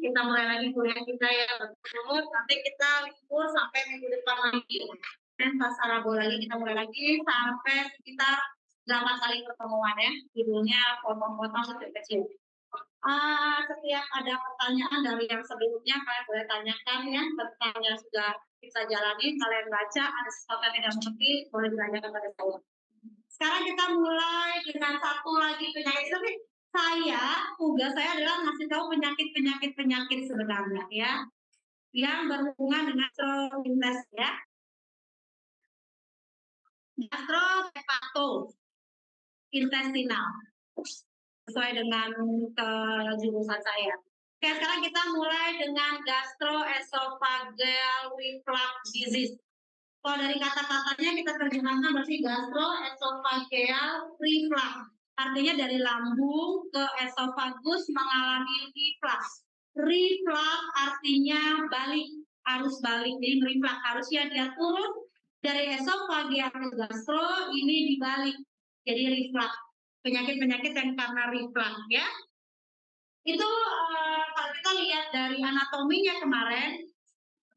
kita mulai lagi kuliah kita ya, betul. Nanti kita libur sampai minggu depan lagi. Dan pas Rabu lagi kita mulai lagi sampai sekitar 8 kali pertemuan ya. Judulnya potong-potong kecil-kecil. Setiap ada pertanyaan dari yang sebelumnya kalian boleh tanyakan ya, tentang yang sudah kita jalani, kalian baca, ada sesuatu yang tidak mengerti, boleh ditanyakan pada saya. Sekarang kita mulai dengan satu lagi penyakit. Tapi tugas saya adalah ngasih tahu penyakit sebenarnya ya, yang berhubungan dengan gastrointestinal ya. Gastrointestinal sesuai dengan jurusan saya. Oke, sekarang kita mulai dengan gastroesophageal reflux disease. Kalau dari kata-katanya kita terjemahkan berarti gastroesophageal reflux. Artinya dari lambung ke esofagus mengalami reflux. Reflux artinya balik, arus balik. Jadi reflux harusnya dia turun dari esofageal ke gastro, ini dibalik. Jadi reflux. Penyakit-penyakit yang karena reflux ya. Itu kalau kita lihat dari anatominya kemarin,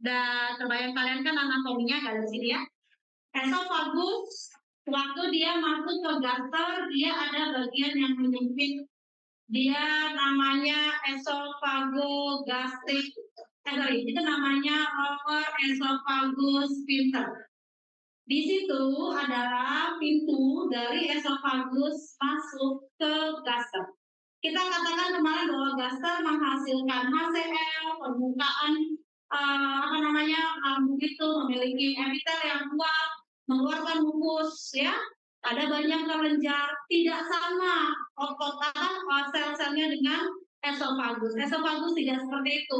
dan terbayang kalian kan anatominya ada di sini ya. Esofagus, waktu dia masuk ke gaster, dia ada bagian yang menyempit. Dia namanya esophagogastric. Itu namanya lower esophagus sphincter. Di situ adalah pintu dari esofagus masuk ke gaster. Kita katakan kemarin bahwa gaster menghasilkan HCl, permukaan lambung itu memiliki epitel yang kuat, mengeluarkan mukus ya. Ada banyak kelenjar, tidak sama otot sel-selnya dengan esofagus. Esofagus tidak seperti itu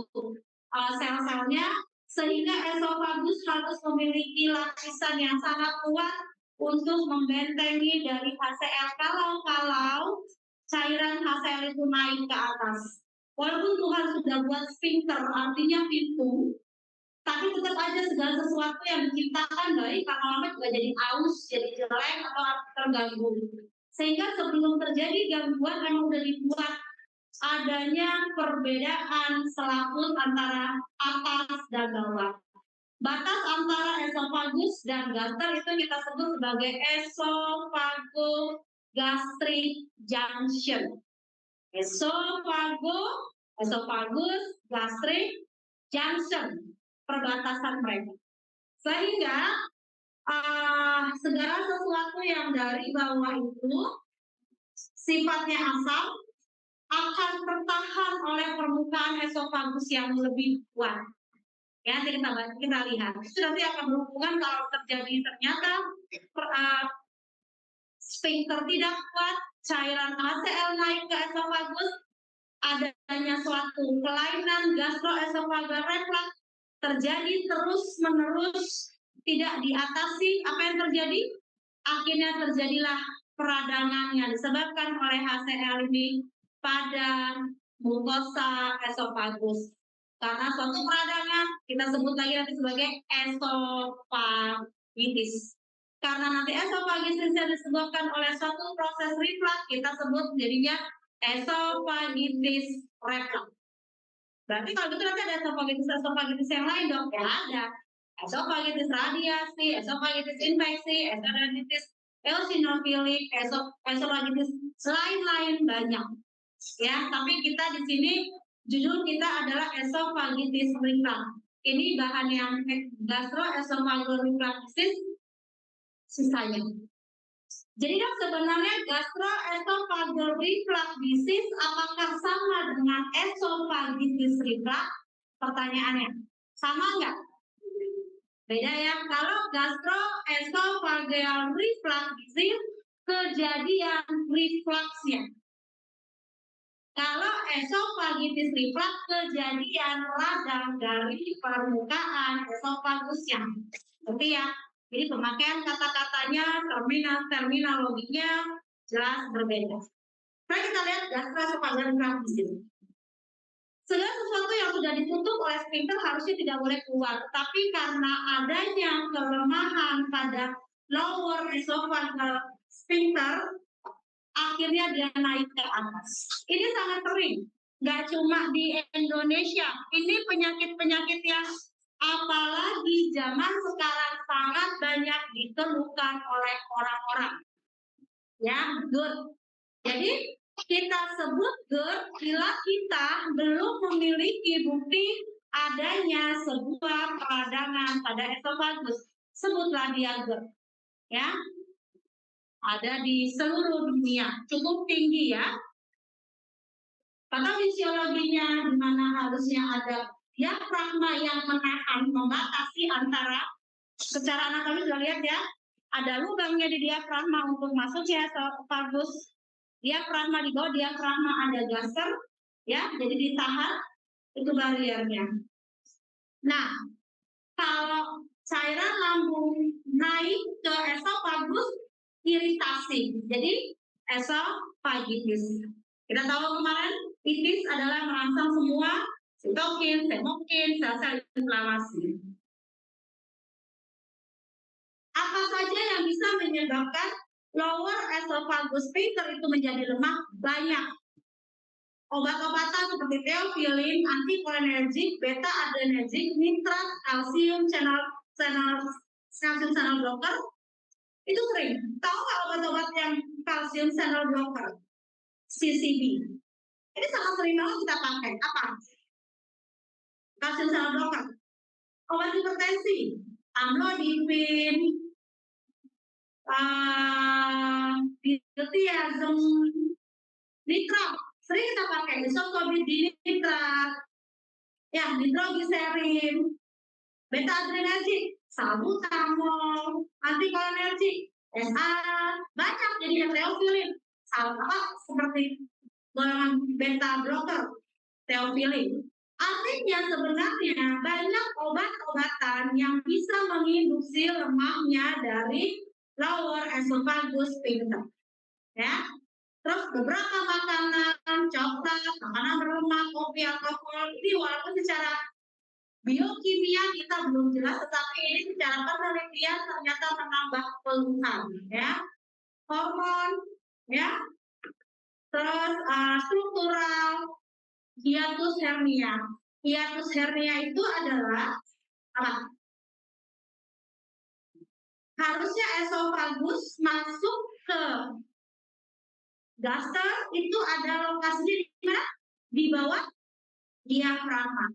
sel-selnya, sehingga esofagus harus memiliki lapisan yang sangat kuat untuk membentengi dari HCl kalau cairan HCl itu naik ke atas. Walaupun Tuhan sudah buat sphincter, artinya pintu, tapi tetap aja segala sesuatu yang diciptakan baik, lama-lama juga jadi aus, jadi jelek atau terganggu. Sehingga sebelum terjadi gangguan memang sudah dibuat adanya perbedaan selaput antara atas dan bawah. Batas antara esofagus dan gaster itu kita sebut sebagai esophagogastric junction. Esophagus gastric junction, perbatasan mereka. Sehingga segala sesuatu yang dari bawah itu sifatnya asam akan tertahan oleh permukaan esofagus yang lebih kuat. Ya, kita lihat. Itu nanti akan berhubungan kalau terjadi ternyata sphincter tidak kuat, cairan HCl naik ke esofagus, adanya suatu kelainan gastroesophageal reflux terjadi terus-menerus, tidak diatasi. Apa yang terjadi? Akhirnya terjadilah peradangan yang disebabkan oleh HCl ini pada mukosa esofagus. Karena suatu peradangan kita sebut lagi nanti sebagai esofagitis. Karena nanti esofagitis disebabkan oleh suatu proses reflux, kita sebut jadinya esofagitis reflux. Berarti kalau gitu nanti ada esofagitis yang lain dong? Ya ada. Esofagitis radiasi, esofagitis infeksi, esofagitis eosinofilik, esofagitis lain-lain banyak. Ya, tapi kita di sini judul kita adalah esofagitis reflux. Ini bahan yang gastroesophageal reflux disease sisanya. Jadi kan sebenarnya gastroesophageal reflux disease apakah sama dengan esofagitis reflux? Pertanyaannya, sama nggak? Beda ya. Kalau gastroesophageal reflux disease kejadian refluxnya. Kalau esofagitis reflux kejadian radang dari permukaan esofagusnya. Seperti ya. Jadi pemakaian kata-katanya, terminologinya jelas berbeda. Mari kita lihat gastroesophageal reflux disease. Segala sesuatu yang sudah ditutup oleh sphincter harusnya tidak boleh keluar, tapi karena adanya kelemahan pada lower esophageal sphincter, akhirnya dia naik ke atas. Ini sangat sering. nggak cuma di Indonesia. Ini penyakit-penyakit yang apalagi zaman sekarang sangat banyak ditemukan oleh orang-orang. Ya, GERD. Jadi kita sebut GERD bila kita belum memiliki bukti adanya sebuah peradangan pada esofagus. Sebutlah dia GERD. Ya, ada di seluruh dunia, cukup tinggi ya. Patofisiologinya di mana harusnya ada diafragma yang menahan, membatasi antara, secara anatomi sudah lihat ya, ada lubangnya di diafragma untuk masuknya esofagus. Diafragma di bawah diafragma ada gaster, ya, jadi ditahan, itu bariernya. Nah, kalau cairan lambung naik ke esofagus, iritasi, jadi esofagitis. Kita tahu kemarin itis adalah merangsang semua sitokin, semokin, sel-sel inflamasi. Apa saja yang bisa menyebabkan lower esophagus sphincter itu menjadi lemah? Banyak. Obat-obatan seperti theophylline, anticholinergic, beta adrenergic, nitrat, calcium channel blocker itu sering. Tahu nggak obat-obat yang calcium channel blocker? CCB. Ini sangat sering banget kita pakai. Apa? Calcium channel blocker. Obat hipertensi, amlodipin, diltiazem, nitrat. Sering kita pakai isotonitin nitrat, ya, nitrogliserin, beta adrenergic, salbutamol, anticholinergic, SA, banyak jadi theophylline. Seperti golongan beta blocker, theophylline. Artinya sebenarnya banyak obat-obatan yang bisa menginduksi lemahnya dari lower esophagus sphincter. Ya. Terus beberapa makanan, coklat, makanan berlemak, kopi, alkohol, ini walaupun secara biokimia kita belum jelas, tetapi ini secara penelitian ternyata menambah keluhan, ya. Hormon, ya. Terus struktural, hiatus hernia. Hiatus hernia itu adalah apa? Harusnya esofagus masuk ke gaster, itu ada lokasinya di mana? Di bawah diafragma.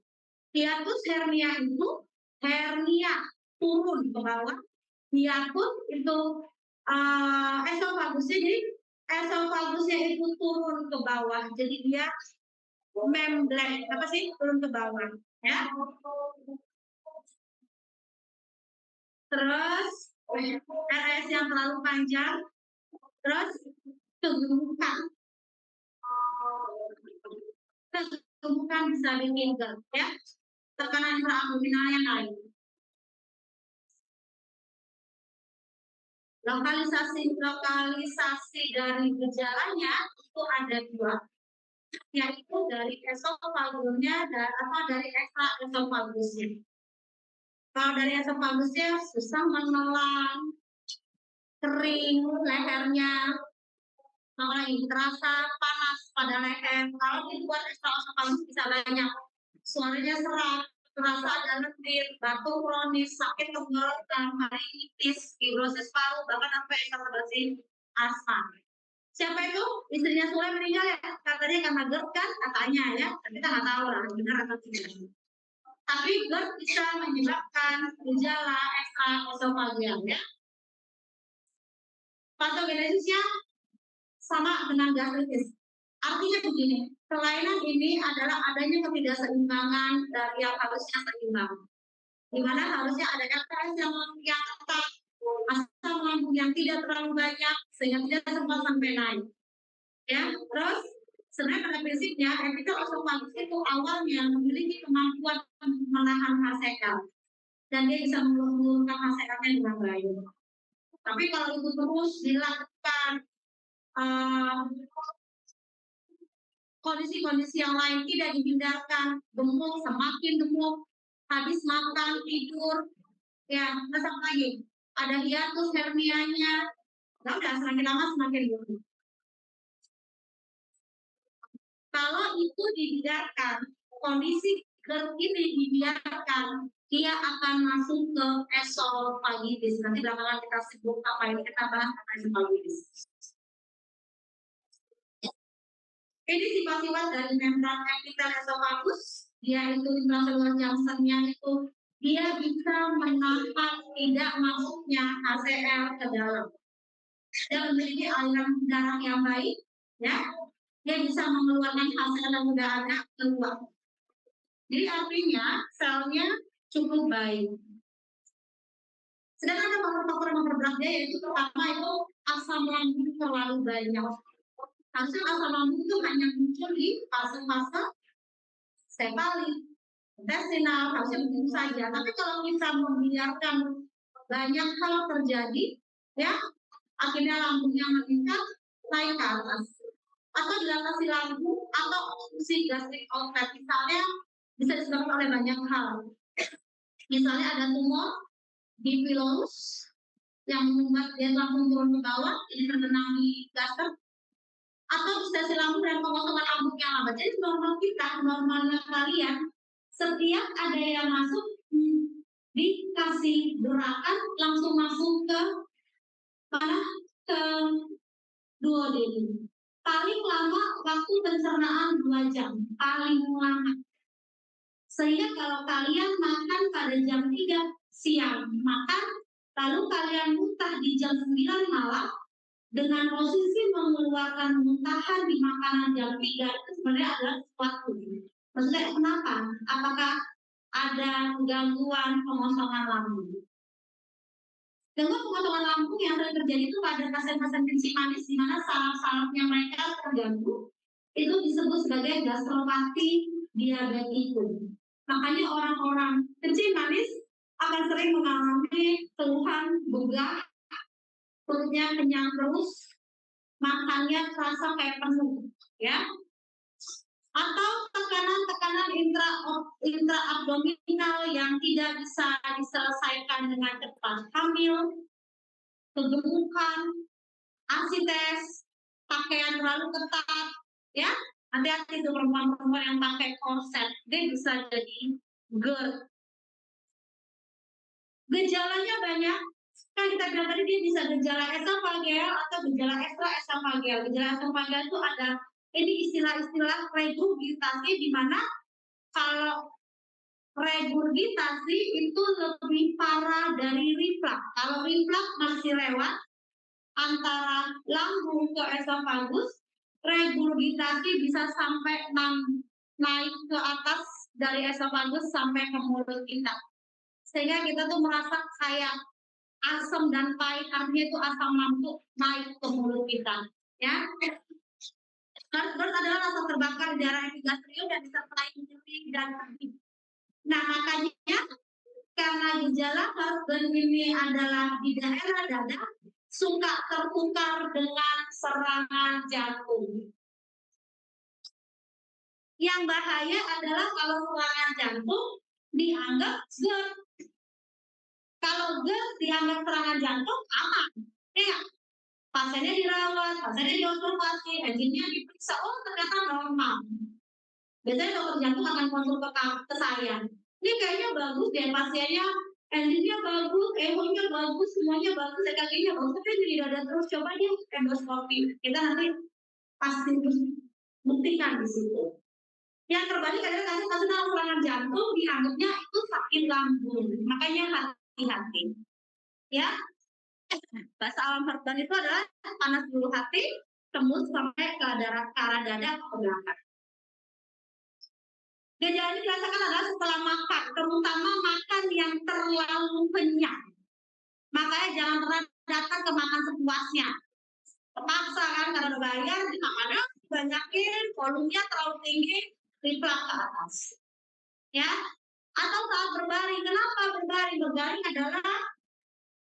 Hiatus hernia itu hernia turun ke bawah, hiatus itu esofagusnya, jadi esofagusnya itu turun ke bawah, jadi dia memblek, apa sih, turun ke bawah, ya. Terus RS yang terlalu panjang, terus kegemukan bisa bikin GERD, ya. Tekanan intraabdominalnya naik. Lokalisasi dari gejalanya itu ada dua, yaitu dari esofagusnya atau dari ekstra esofagusnya. Kalau dari esofagusnya susah menelan, kering lehernya, apalagi terasa panas pada leher. Kalau dibuat ekstra esofagus bisa banyak, suaranya serak, terasa ada lendir, batuk kronis, sakit tenggorokan, faringitis, fibrosis paru, bahkan sampai exacerbasi asma. Siapa itu? Istrinya Sule meninggal ya? Katanya karena GERD kan? Katanya ya, tapi kita nggak tahu lah benar atau tidak. Tapi GERD bisa menyebabkan gejala ekstra esofageal ya. Patogenesisnya sama dengan gastritis. Artinya begini, kelainan ini adalah adanya ketidakseimbangan dari yang harusnya seimbang. Di mana harusnya ada LPS yang ketat, asam lambung yang tidak terlalu banyak sehingga tidak sempat sampai naik. Ya, terus sebenarnya pada prinsipnya epitel esofagus itu awalnya memiliki kemampuan menahan HCl dan dia bisa menurunkan HCl-nya dengan baik. Tapi kalau itu terus dilakukan kondisi-kondisi yang lain tidak dihindarkan, gemuk, semakin gemuk, habis makan, tidur, ya, terus apa lagi? Ada hiatus hernianya, nah udah semakin lama semakin buruk. Kalau itu dibiarkan, kondisi GERD ini dibiarkan, dia akan masuk ke esofagitis. Nanti belakangan kita sebut apa ini, kita bahas esofagitis. Ini sifat-sifat dari membran epitel esofagus, dia itu intraselular junctionnya itu dia bisa menahan tidak masuknya HCl ke dalam. Dia memiliki aliran darah yang baik, ya. Dia bisa mengeluarkan HCl yang sudah ada keluar. Jadi artinya selnya cukup baik. Sedangkan ada faktor-faktor yang memperberat dia, yaitu pertama itu asam lambung terlalu banyak. Harusnya asam lambung itu hanya muncul di fase-fase sefalik, intestinal, harusnya begitu saja. Tapi kalau kita membiarkan banyak hal terjadi, ya, akhirnya lambungnya meningkat, naik ke atas. Atau dilatasi lambung atau obstruksi gastric outlet, misalnya bisa disebabkan oleh banyak hal. Misalnya ada tumor di pylorus yang membuat dia langsung turun ke bawah, ini terbenam di gaster, atau obstruksi lambung dan pengosongan lambung yang lambat. Jadi normal kita, normalnya kalian, setiap ada yang masuk dikasih gerakan langsung masuk ke mana? Ke duodenum. Paling lama waktu pencernaan 2 jam, paling lama. Sehingga kalau kalian makan pada jam 3 siang makan, lalu kalian muntah di jam 9 malam, dengan posisi mengeluarkan muntahan di makanan jam 3 itu sebenarnya adalah sesuatu. Maksudnya kenapa? Apakah ada gangguan pengosongan lambung? Gangguan pengosongan lambung yang sering terjadi itu pada pasien-pasien kencing manis di mana saraf-sarafnya mereka terganggu, itu disebut sebagai gastropati diabetikum. Makanya orang-orang kencing manis akan sering mengalami keluhan begah, perutnya kenyang terus, makannya terasa kayak penuh, ya. Atau tekanan-tekanan intraabdominal yang tidak bisa diselesaikan dengan cepat, hamil, kegemukan, asites, pakaian terlalu ketat, ya. Hati-hati tuh perempuan-perempuan yang pakai korset, dia bisa jadi GERD. Gejalanya banyak, kan kita bilang tadi dia bisa gejala esofageal atau gejala extraesofageal. Gejala esofageal itu ada, ini istilah-istilah regurgitasi di mana kalau regurgitasi itu lebih parah dari reflux. Kalau reflux masih lewat antara lambung ke esofagus, regurgitasi bisa sampai naik ke atas dari esofagus sampai ke mulut kita. Sehingga kita tuh merasa kayak asam dan pahit, artinya itu asam lambung naik ke mulut kita, ya. Terus adalah rasa terbakar di daerah epigastrium dan disertai nyeri dan pedih. Nah, makanya karena gejala GERD ini adalah di daerah dada, suka tertukar dengan serangan jantung. Yang bahaya adalah kalau serangan jantung dianggap GERD. Kalau GERD dianggap serangan jantung, aman. Ya, pasiennya dirawat, pasiennya diobservasi, engine-nya diperiksa, oh ternyata normal. Biasanya dokter jantung akan konsul ke saya. Ini kayaknya bagus deh pasiennya, engine-nya bagus, echo-nya bagus, semuanya bagus, EKG-nya bagus, tapi jadi dada terus, coba dia endoskopi. Kita nanti pasti buktikan di situ. Yang terbalik adalah kasus-kasus serangan jantung dianggapnya itu sakit lambung, makanya hati-hati. Ya, bahasa alam herbal itu adalah panas dulu hati, tembus sampai ke arah dada atau ke belakang. Gejala ini dirasakan adalah setelah makan, terutama makan yang terlalu kenyang. Makanya jangan pernah datang ke makan sepuasnya. Terpaksa kan karena udah bayar, makannya banyakin, volumenya terlalu tinggi, reflux ke atas. Ya, atau saat berbaring. Kenapa berbaring? Berbaring adalah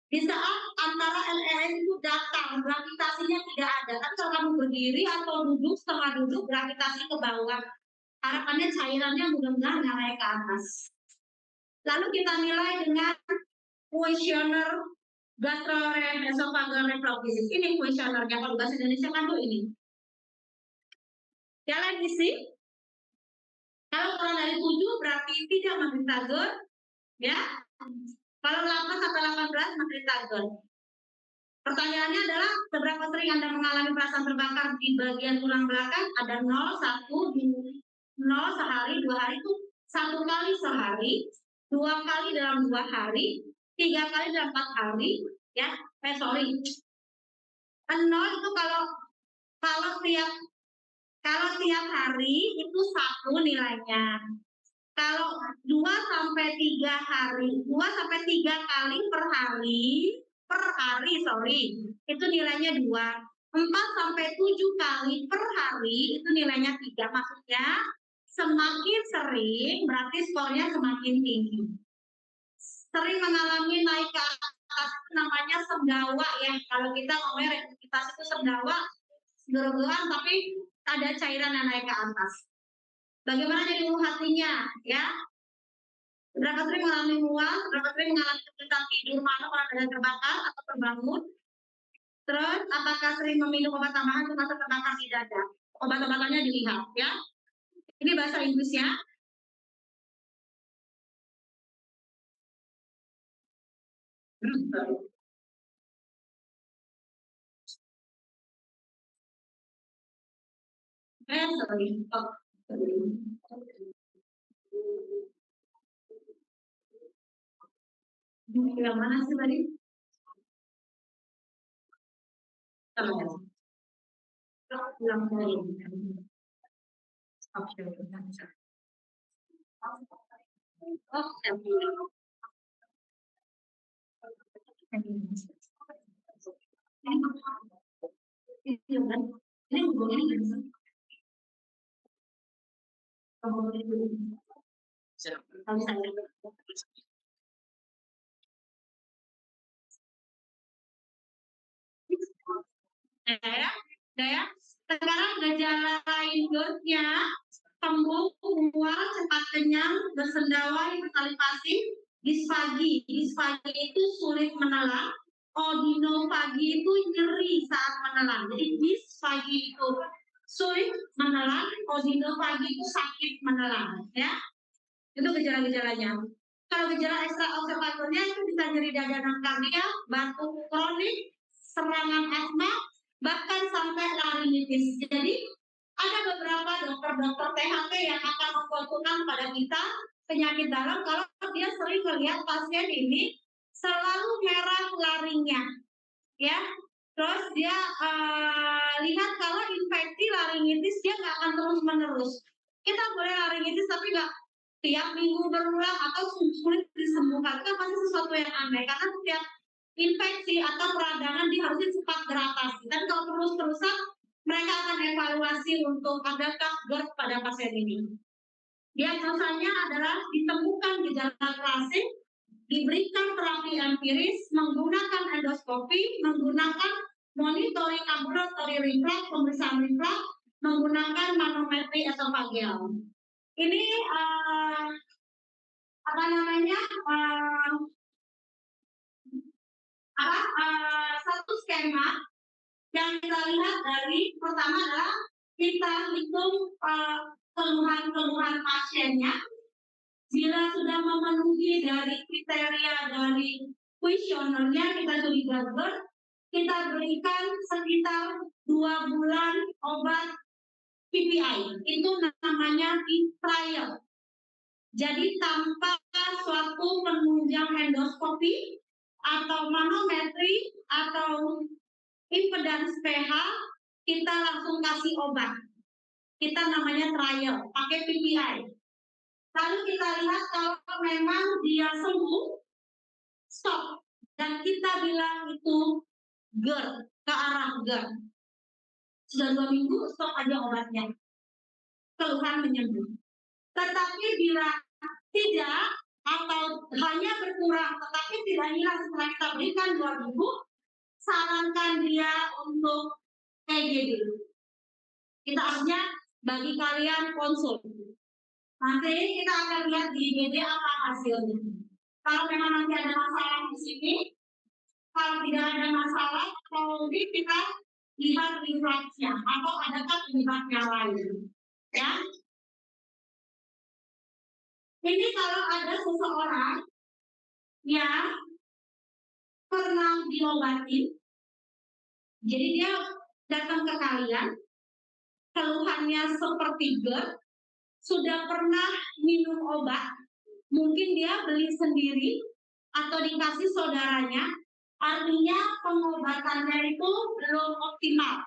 di saat antara LRS itu datang, gravitasinya tidak ada. Tapi kalau kamu berdiri atau duduk, setengah duduk, gravitasi ke bawah. Harapannya cairannya mudah-mudahan naik ke atas. Lalu kita nilai dengan questionnaire gastroesophageal reflux disease. Ini questionnaire-nya, kalau bahasa Indonesia kan tuh ini. Kalian isi. Kalau kurang dari 7 berarti tidak menderita GERD, ya. Kalau 8 sampai 18 menderita GERD. Pertanyaannya adalah seberapa sering Anda mengalami perasaan terbakar di bagian tulang belakang? Ada 0, 1, 0 sehari, 2 hari itu 1 kali sehari, 2 kali dalam 2 hari, 3 kali dalam 4 hari, ya. Sorry. 0 itu kalau tiap hari itu 1 nilainya. Kalau 2 sampai 3 hari, 2 sampai 3 kali per hari, itu nilainya 2. 4 sampai 7 kali per hari, itu nilainya 3. Maksudnya, semakin sering, berarti skornya semakin tinggi. Sering mengalami naik ke atas, namanya sendawa ya. Kalau kita ngomongnya rutinitas itu sendawa, gergeran, tapi ada cairan yang naik ke atas. Bagaimana jadi hatinya, ya? Berapa sering mengalami mual, berapa sering mengalami kesulitan tidur malam kalau ada terbakar atau terbangun. Terus, apakah sering meminum obat tambahan untuk terbakar di dada? Obat-obatannya dilihat, ya. Ini bahasa Inggrisnya. Sorry. Oh. Yang mana sih tadi? Ya. Sekarang gejala lain GERD-nya sembuh, mual, cepat kenyang, bersendawa, hipersalivasi, disfagi. Disfagi itu sulit menelan, odinofagi itu nyeri saat menelan. Jadi disfagi itu sulit menelan, odinofagi itu sakit menelan, ya. Itu gejala-gejalanya. Kalau gejala ekstra observatornya itu bisa nyeri dada dan kardiak, batuk kronik, serangan asma, bahkan sampai laringitis. Jadi ada beberapa dokter-dokter THT yang akan mengkonsulkan pada kita penyakit dalam kalau dia sering melihat pasien ini selalu merah laringnya, ya. Terus dia lihat kalau infeksi laringitis dia nggak akan terus menerus. Kita boleh laringitis tapi nggak tiap minggu berulang atau sulit disembuhkan. Itu pasti sesuatu yang aneh karena setiap infeksi atau peradangan dia harusnya cepat teratasi. Dan kalau terus-terusan mereka akan evaluasi untuk adakah GERD pada pasien ini. Diagnosanya adalah ditemukan gejala klasik, diberikan terapi empiris, menggunakan endoskopi, menggunakan monitoring ambulatory reflex, pemeriksaan reflex, menggunakan manometri esofageal. Ini satu skema yang kita lihat dari pertama adalah kita hitung keluhan-keluhan pasiennya. Bila sudah memenuhi dari kriteria dari kuesionernya, kita curiga GERD, kita berikan sekitar 2 bulan obat PPI. Itu namanya trial. Jadi tanpa suatu penunjang endoskopi atau manometri atau impedans pH, kita langsung kasih obat. Kita namanya trial, pakai PPI. Lalu kita lihat kalau memang dia sembuh, stop. Dan kita bilang itu GERD, ke arah GERD. Sudah 2 minggu, stop aja obatnya. Keluhan menyembuh. Tetapi bila tidak, atau hanya berkurang, tetapi tidak hilang setelah kita berikan 2 minggu, sarankan dia untuk EGD. Kita harusnya bagi kalian konsul. Nanti kita akan lihat di EGD apa hasilnya. Kalau memang nanti ada masalah di sini, kalau tidak ada masalah, kalau kita lihat refleksnya atau adakah penyebabnya lain. Ya, ini kalau ada seseorang yang pernah diobatin, jadi dia datang ke kalian, keluhannya seperti GERD, sudah pernah minum obat, mungkin dia beli sendiri atau dikasih saudaranya, artinya pengobatannya itu belum optimal.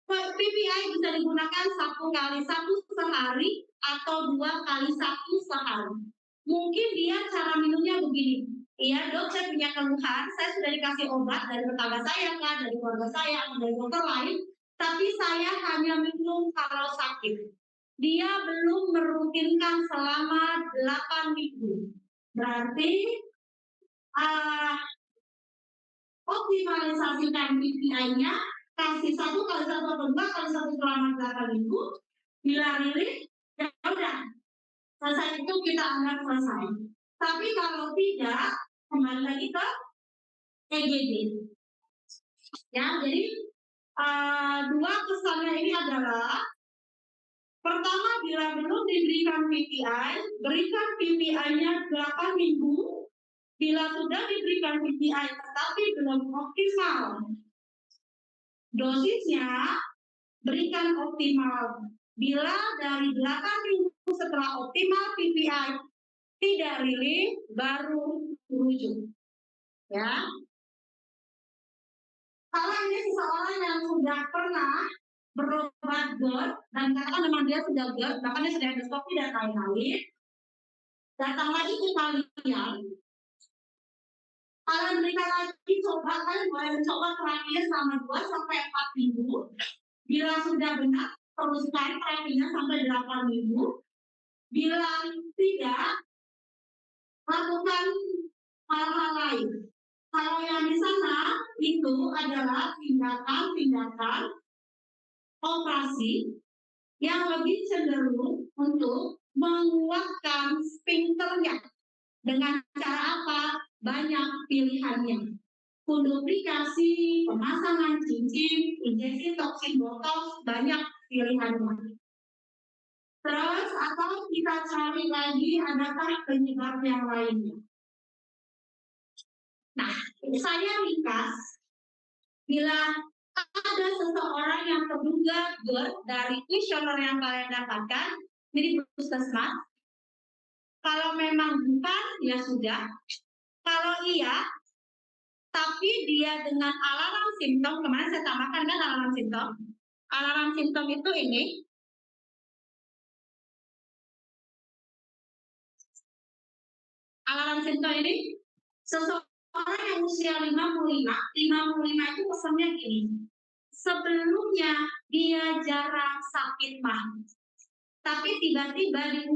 PPI bisa digunakan 1x1 sehari atau 2x1 sehari. Mungkin dia cara minumnya begini. Iya dok, saya punya keluhan, saya sudah dikasih obat dari tetangga saya, kan, dari keluarga saya, atau dari dokter lain, tapi saya hanya minum kalau sakit. Dia belum merutinkan selama 8 minggu. Berarti optimalisasikan PPI-nya, kasih 1x1 atau 2x1 selama 8 minggu, bila rilis, ya udah, selesai itu kita anggap selesai. Tapi kalau tidak, kembali lagi ke EGD. Ya, jadi dua kesannya ini adalah, pertama, bila belum diberikan PPI, berikan PPI-nya 8 minggu. Bila sudah diberikan PPI tetapi belum optimal dosisnya, berikan optimal. Bila dari 8 minggu setelah optimal PPI tidak rilis, baru rujuk. Ya. Kalau ini seseorang yang sudah pernah berobat GERD dan katakan memang dia sudah GERD, bahkan dia sudah endoskopi dan lain-lain, datang lagi ke kalian, kalian berikan lagi coba, kalian boleh mencoba terakhir selama 2-4 minggu. Bila sudah benar, teruskan terapinya sampai 8 minggu. Bila tidak, lakukan hal-hal lain. Kalau yang di sana itu adalah tindakan operasi yang lebih cenderung untuk menguatkan sphincternya. Dengan cara apa? Banyak pilihannya. Funduplikasi, pemasangan cincin, injeksi toksin botox, banyak pilihannya. Terus atau kita cari lagi adakah penyebab yang lainnya. Nah, saya ringkas, bila ada seseorang yang terduga GERD dari kuesioner yang kalian dapatkan, jadi puskesmas, kalau memang bukan, ya sudah. Kalau iya, tapi dia dengan alarm simptom, kemarin saya tambahkan kan alarm simptom. Alarm simptom itu ini. Alarm simptom ini, seseorang yang usia 55 itu pesannya gini. Sebelumnya dia jarang sakit mah. Tapi tiba-tiba di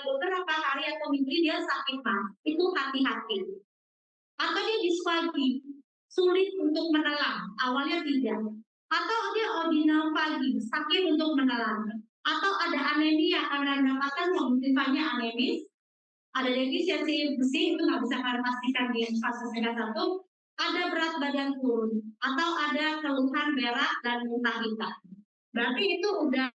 beberapa hari atau minggu dia sakit mah. Itu hati-hati. Atau dia disfagi, sulit untuk menelan, awalnya tidak. Atau dia ordinal pagi, sakit untuk menelan. Atau ada anemia, karena dapatkan kognitifnya anemis, ada defisiensi besi, itu nggak bisa kalian pastikan di fase Vega 1, ada berat badan turun, atau ada keluhan berak dan muntah hitam. Berarti itu udah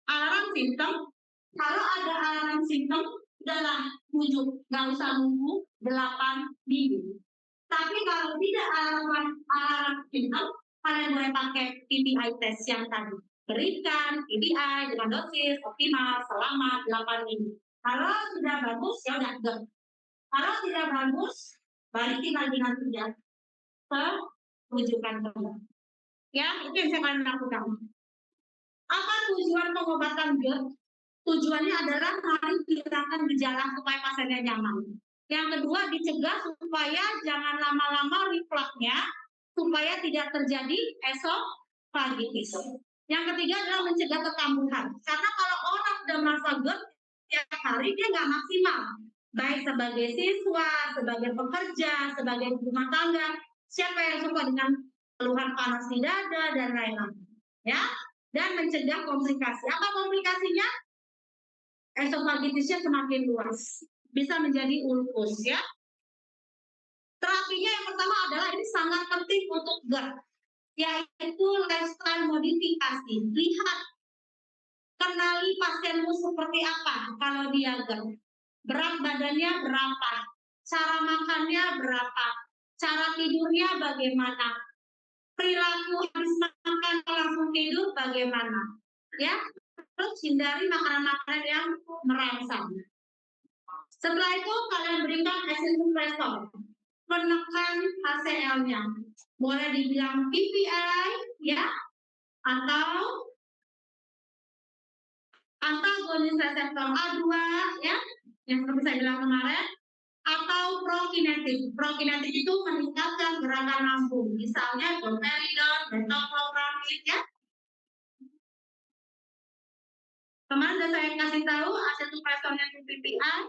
alarm simptom. Kalau ada alarm simptom, udahlah rujuk, nggak usah nunggu 8 minggu. Tapi kalau tidak alarm simptom, kalian boleh pakai PPI test yang tadi. Berikan PPI dengan dosis optimal selama 8 minggu. Kalau sudah bagus, ya udah GERD. Kalau tidak bagus, balikin lagi nantinya ke rujukan kembali. Ya, itu yang saya akan lakukan. Apa tujuan pengobatan GERD? Tujuannya adalah menghilangkan gejala supaya pasiennya nyaman. Yang kedua, dicegah supaya jangan lama-lama refluxnya, supaya tidak terjadi esofagitis. Yang ketiga adalah mencegah kekambuhan. Karena kalau orang sudah merasa GERD tiap hari, dia nggak maksimal. Baik sebagai siswa, sebagai pekerja, sebagai rumah tangga. Siapa yang suka dengan keluhan panas di dada dan lain-lain. Ya, dan mencegah komplikasi. Apa komplikasinya? Esofagitisnya semakin luas, bisa menjadi ulkus, ya. Terapinya yang pertama adalah ini sangat penting untuk GERD, yaitu lifestyle modifikasi. Lihat, kenali pasienmu seperti apa kalau dia GERD. Berat badannya berapa, cara makannya berapa, cara tidurnya bagaimana, perilaku habis makan langsung tidur bagaimana, ya. Terus hindari makanan-makanan yang merangsang. Setelah itu kalian berikan acid suppressor, menekan HCl-nya. Boleh dibilang PPI, ya, atau antagonis reseptor A2, ya, yang seperti saya bilang kemarin, atau prokinetik. Prokinetik itu meningkatkan gerakan lambung, misalnya domperidon, metoclopramid, ya. Kemarin sudah saya kasih tahu acid suppressornya itu PPI,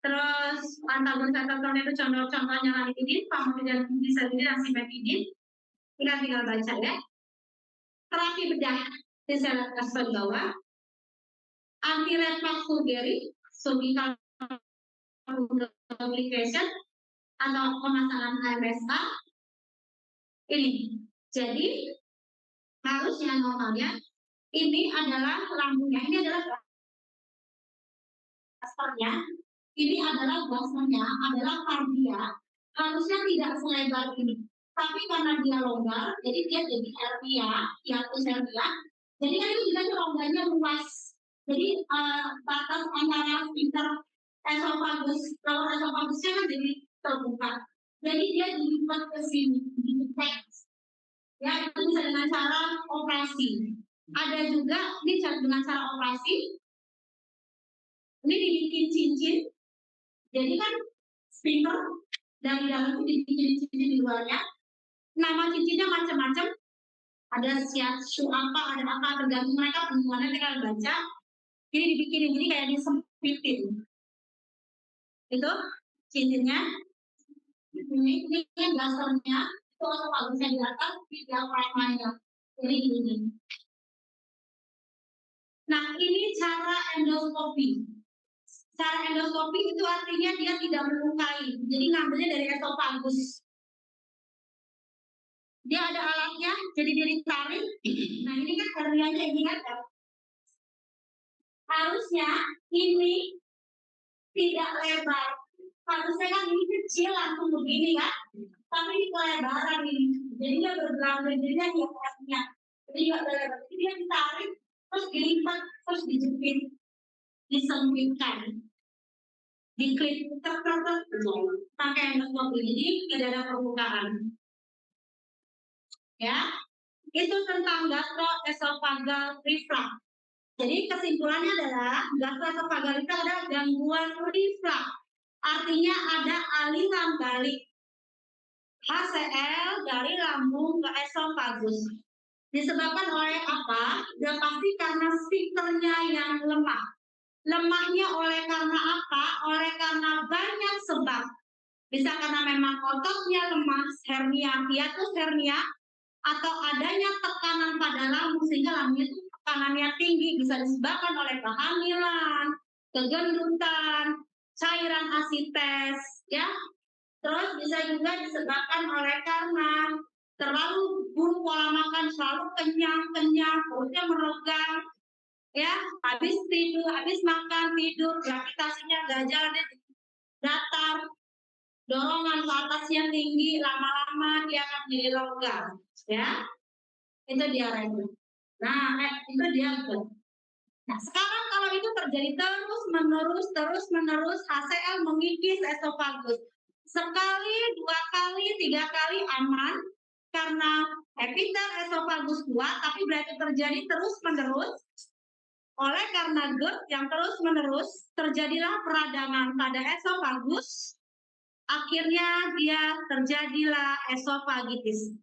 terus antagonis reseptornya itu contohnya ranitidin, famotidin, disertidin, dan simetidin. Tinggal baca, ya. Terapi bedah di saya kasih bawah, anti-reflux surgery, cervical complication, atau pemasangan AMSK. Ini, jadi harusnya normalnya ini adalah lambungnya, ini adalah gaspernya, ini adalah gaspernya, adalah kardia, harusnya tidak selebar ini. Tapi karena dia longgar, jadi dia jadi hernia, hiatus hernia. Jadi kan ini juga longganya luas. Jadi batas antara sphincter esofagus, lower esofagusnya kan jadi terbuka. Jadi dia dilipat ke sini, dilipat. Ya, itu bisa dengan cara operasi. Ada juga ini dengan cara operasi. Ini dibikin cincin. Jadi kan sphincter dari dalam itu dibikin cincin di luarnya. Nama cincinnya macam-macam. Ada shiatsu apa, ada apa, tergantung mereka penemuannya tinggal baca. Ini dibikin ini kayak disempitin. Itu cincinnya. Ini gaspernya. Itu bagusnya di atas, di diafragmanya. Jadi ini. Nah, ini cara endoskopi. Cara endoskopi itu artinya dia tidak melukai. Jadi ngambilnya dari esofagus. Dia ada alatnya, jadi dia ditarik. Nah, ini kan hernianya ini kan. Harusnya ini tidak lebar. Harusnya kan ini kecil langsung begini kan. Tapi ini kelebaran ini. Jadi dia bergerak jadinya dia kuatnya. Jadi dia lebar. Jadi dia ditarik, terus dilipat, terus dijepit, disempitkan, diklip, pakai endoskopi. Jadi tidak ada permukaan. Ya, itu tentang gastroesophageal reflux. Jadi kesimpulannya adalah gastroesophageal reflux adalah gangguan reflux. Artinya ada aliran balik HCl dari lambung ke esofagus. Disebabkan oleh apa? Ya pasti karena sphincternya yang lemah. Lemahnya oleh karena apa? Oleh karena banyak sebab. Bisa karena memang ototnya lemah, hernia, hiatus hernia, atau adanya tekanan pada lambung sehingga lambung itu tekanannya tinggi, bisa disebabkan oleh kehamilan, kegendutan, cairan asites, ya. Terus bisa juga disebabkan oleh karena terlalu buruk pola makan, selalu kenyang, perutnya meregang, ya, habis tidur, habis makan tidur, gravitasinya gak jalan, datar, dorongan ke atasnya tinggi, lama-lama dia akan jadi longgar, ya. Itu dia itu. Nah, itu dia itu. Nah, sekarang kalau itu terjadi terus menerus HCl mengikis esofagus. Sekali, 2 kali, 3 kali aman karena epitel esofagus kuat, tapi berarti terjadi terus menerus. Oleh karena GERD yang terus menerus terjadilah peradangan pada esofagus. Akhirnya dia terjadilah esofagitis.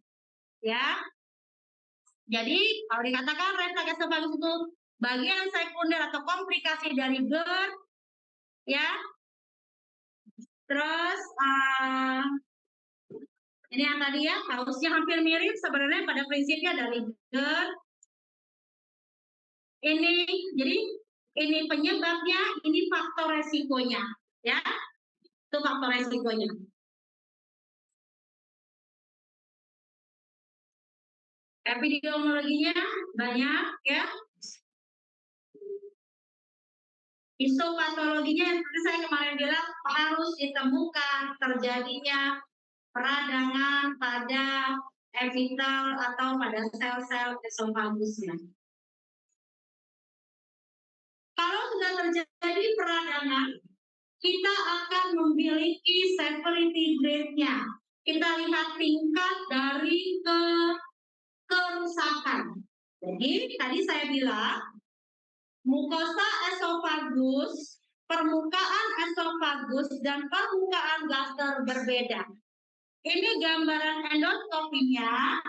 Ya. Jadi kalau dikatakan refleks esofagus itu bagian sekunder atau komplikasi dari GERD, ya. Terus ini yang tadi ya, harusnya hampir mirip sebenarnya pada prinsipnya dari GERD. Ini jadi ini penyebabnya, ini faktor resikonya, ya. Itu faktor resikonya. Epidemiologinya banyak ya. Histopatologinya seperti saya kemarin bilang harus ditemukan terjadinya peradangan pada epitel atau pada sel-sel esofagusnya. Kalau sudah terjadi peradangan, kita akan memiliki severity grade-nya. Kita lihat tingkat dari kerusakan. Jadi tadi saya bilang mukosa esofagus, permukaan esofagus dan permukaan gaster berbeda. Ini gambaran endoskopinya.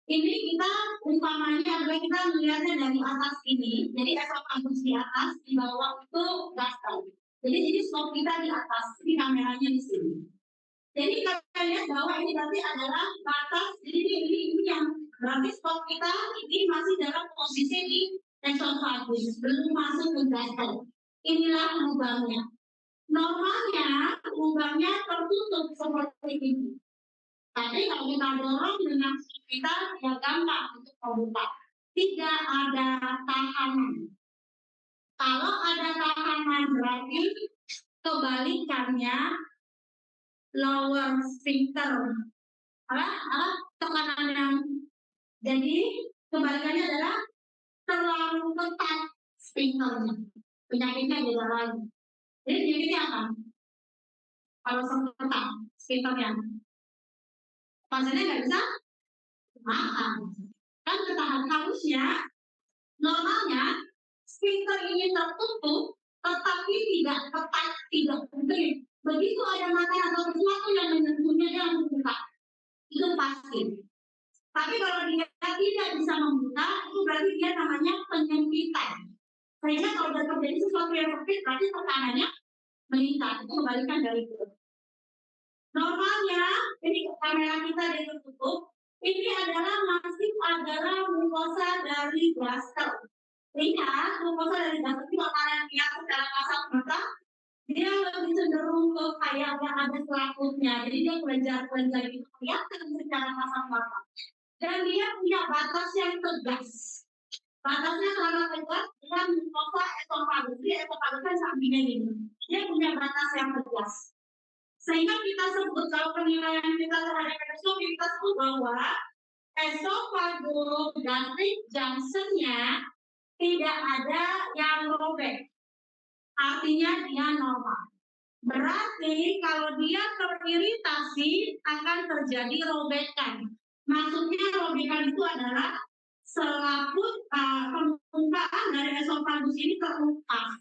Ini kita umpamanya adalah kita melihatnya dari atas ini. Jadi esofagus di atas, di bawah itu gaster. Jadi skop kita di atas, ini kameranya di sini. Jadi kita lihat bahwa ini berarti adalah batas. Jadi ini yang berarti skop kita ini masih dalam posisi di esofagus, belum masuk ke gaster. Inilah lubangnya. Normalnya lubangnya tertutup seperti ini. Tapi kalau kita dorong dengan kita ya gampang untuk membuka. Tidak ada tahanan. Kalau ada tahanan berarti kebalikannya lower sphincter. Tekanan yang jadi kebalikannya adalah terlalu ketat sphincternya. Penyakitnya beda lagi. Jadi penyakitnya apa? Kalau ketat sphincternya, pasiennya nggak bisa makan. Kan ketahan harusnya normalnya sphincter ini tertutup tetapi tidak ketat, tidak kering. Begitu ada makanan atau sesuatu yang menyentuhnya dia langsung buka. Itu pasti. Tapi kalau dia tidak bisa membuka, itu berarti dia namanya penyempitan. Sehingga kalau sudah terjadi sesuatu yang sempit, berarti tekanannya meningkat. Itu kebalikan dari itu. Normalnya, ini kamera kita ditutup, ini masih adalah mukosa dari gaster. Lihat, mukosa dari gaster itu makanan lihat secara kasat mata, dia lebih cenderung ke kayak yang ada selaputnya. Jadi dia kelenjar-kelenjar itu kelihatan secara kasat mata. Dan dia punya batas yang tegas. Batasnya sangat tegas dengan mukosa esofagus. Jadi esofagus kan sampingnya ini. Dia punya batas yang tegas. Sehingga kita sebut kalau penilaian kita terhadap endoskopi kita sebut bahwa esophagogastric junction-nya tidak ada yang robek. Artinya dia normal. Berarti kalau dia teriritasi akan terjadi robekan. Maksudnya robekan itu adalah selaput permukaan dari esofagus ini terlupas.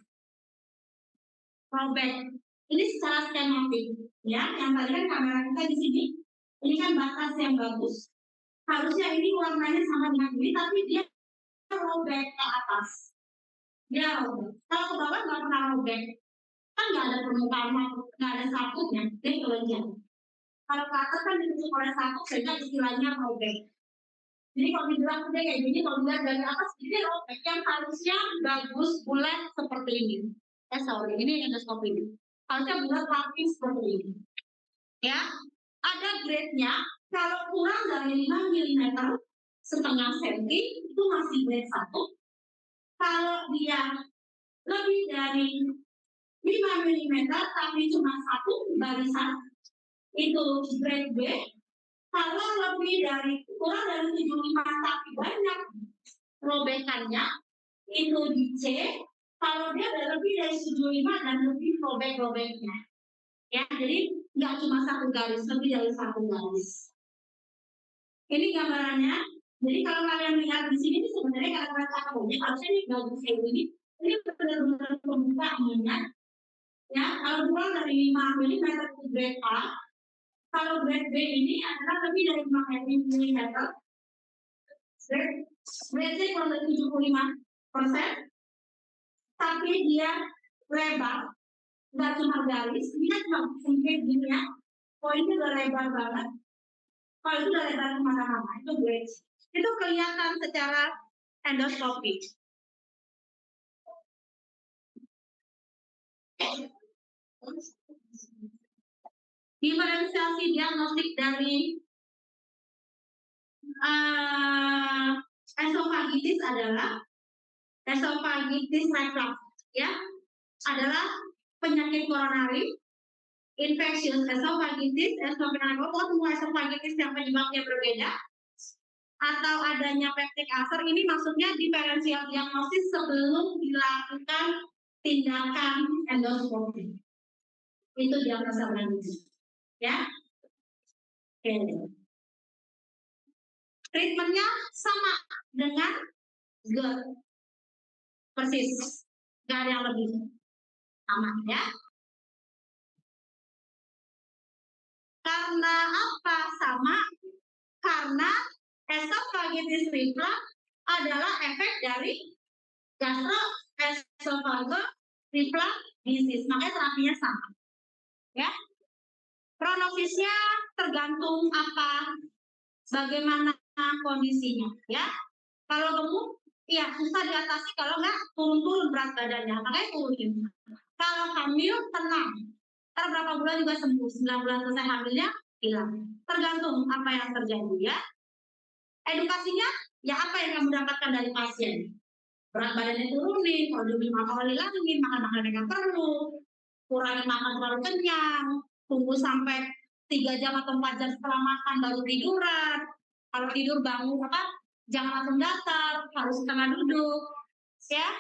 Robek. Ini secara skematik, ya. Yang tadi kan kamera kita di sini. Ini kan batas yang bagus. Harusnya ini warnanya sama dengan ini, tapi dia robek ke atas. Dia robek. Kalau ke bawah nggak pernah robek. Kan nggak ada permukaan, nggak ada saputnya, dia kelenjar. Kalau ke atas kan ditutup oleh saput, sehingga istilahnya robek. Jadi kalau dibilang dia kayak gini, kalau dilihat dari atas, ini robek yang harusnya bagus, bulat seperti ini. Sorry, ini endoskopi ini. Harusnya bulat rapi seperti ini. Ya, ada grade-nya. Kalau kurang dari 5 mm, setengah senti, itu masih grade 1. Kalau dia lebih dari 5 mm, tapi cuma 1 barisan, itu grade B. Kalau lebih dari kurang dari 75 tapi banyak robekannya, itu di C. Kalau dia ada lebih dari 75 dan lebih robek-robeknya. Ya, jadi nggak cuma 1 garis, lebih dari 1 garis. Ini gambarannya. Jadi kalau kalian lihat di sini sebenarnya kalau cakapnya harusnya ini bagus kayak gini. Ini benar-benar pembukaannya. Ya, kalau kurang dari 5 mm itu grade A. Kalau grade B ini adalah lebih dari 5 mm. Grade C kalau 75%. Tapi dia lebar, nggak cuma garis, dia cuma sempit gini ya. Poinnya udah lebar banget. Kalau itu udah lebar kemana-mana, itu grade. Itu kelihatan secara endoskopi. Diferensiasi diagnostik dari Esofagitis adalah esophagitis reflux, ya, adalah penyakit koronari, infectious esophagitis, semua esophagitis yang penyebabnya berbeda, atau adanya peptic ulcer. Ini maksudnya diferensial diagnosis sebelum dilakukan tindakan endoskopi. Itu diagnosa berikutnya, ya. Oke. Treatmentnya sama dengan GERD, persis, nggak ada yang lebih, sama ya. Karena apa sama? Karena esophagitis reflux adalah efek dari gastroesophageal reflux disease, makanya terapinya sama, ya. Prognosisnya tergantung apa, bagaimana kondisinya, ya. Kalau gemuk, ya susah diatasi kalau nggak turun-turun berat badannya, makanya turunin. Kalau hamil, tenang. Ntar berapa bulan juga sembuh, 9 bulan selesai hamilnya, hilang. Tergantung apa yang terjadi, ya. Edukasinya, ya apa yang kamu dapatkan dari pasien. Berat badannya turunin, kalau dia minum alkohol hilangin, makan makanan yang perlu, kurangi makan terlalu kenyang, tunggu sampai 3 jam atau 4 jam setelah makan baru tiduran. Kalau tidur bangun jangan langsung datar, harus setengah duduk, ya.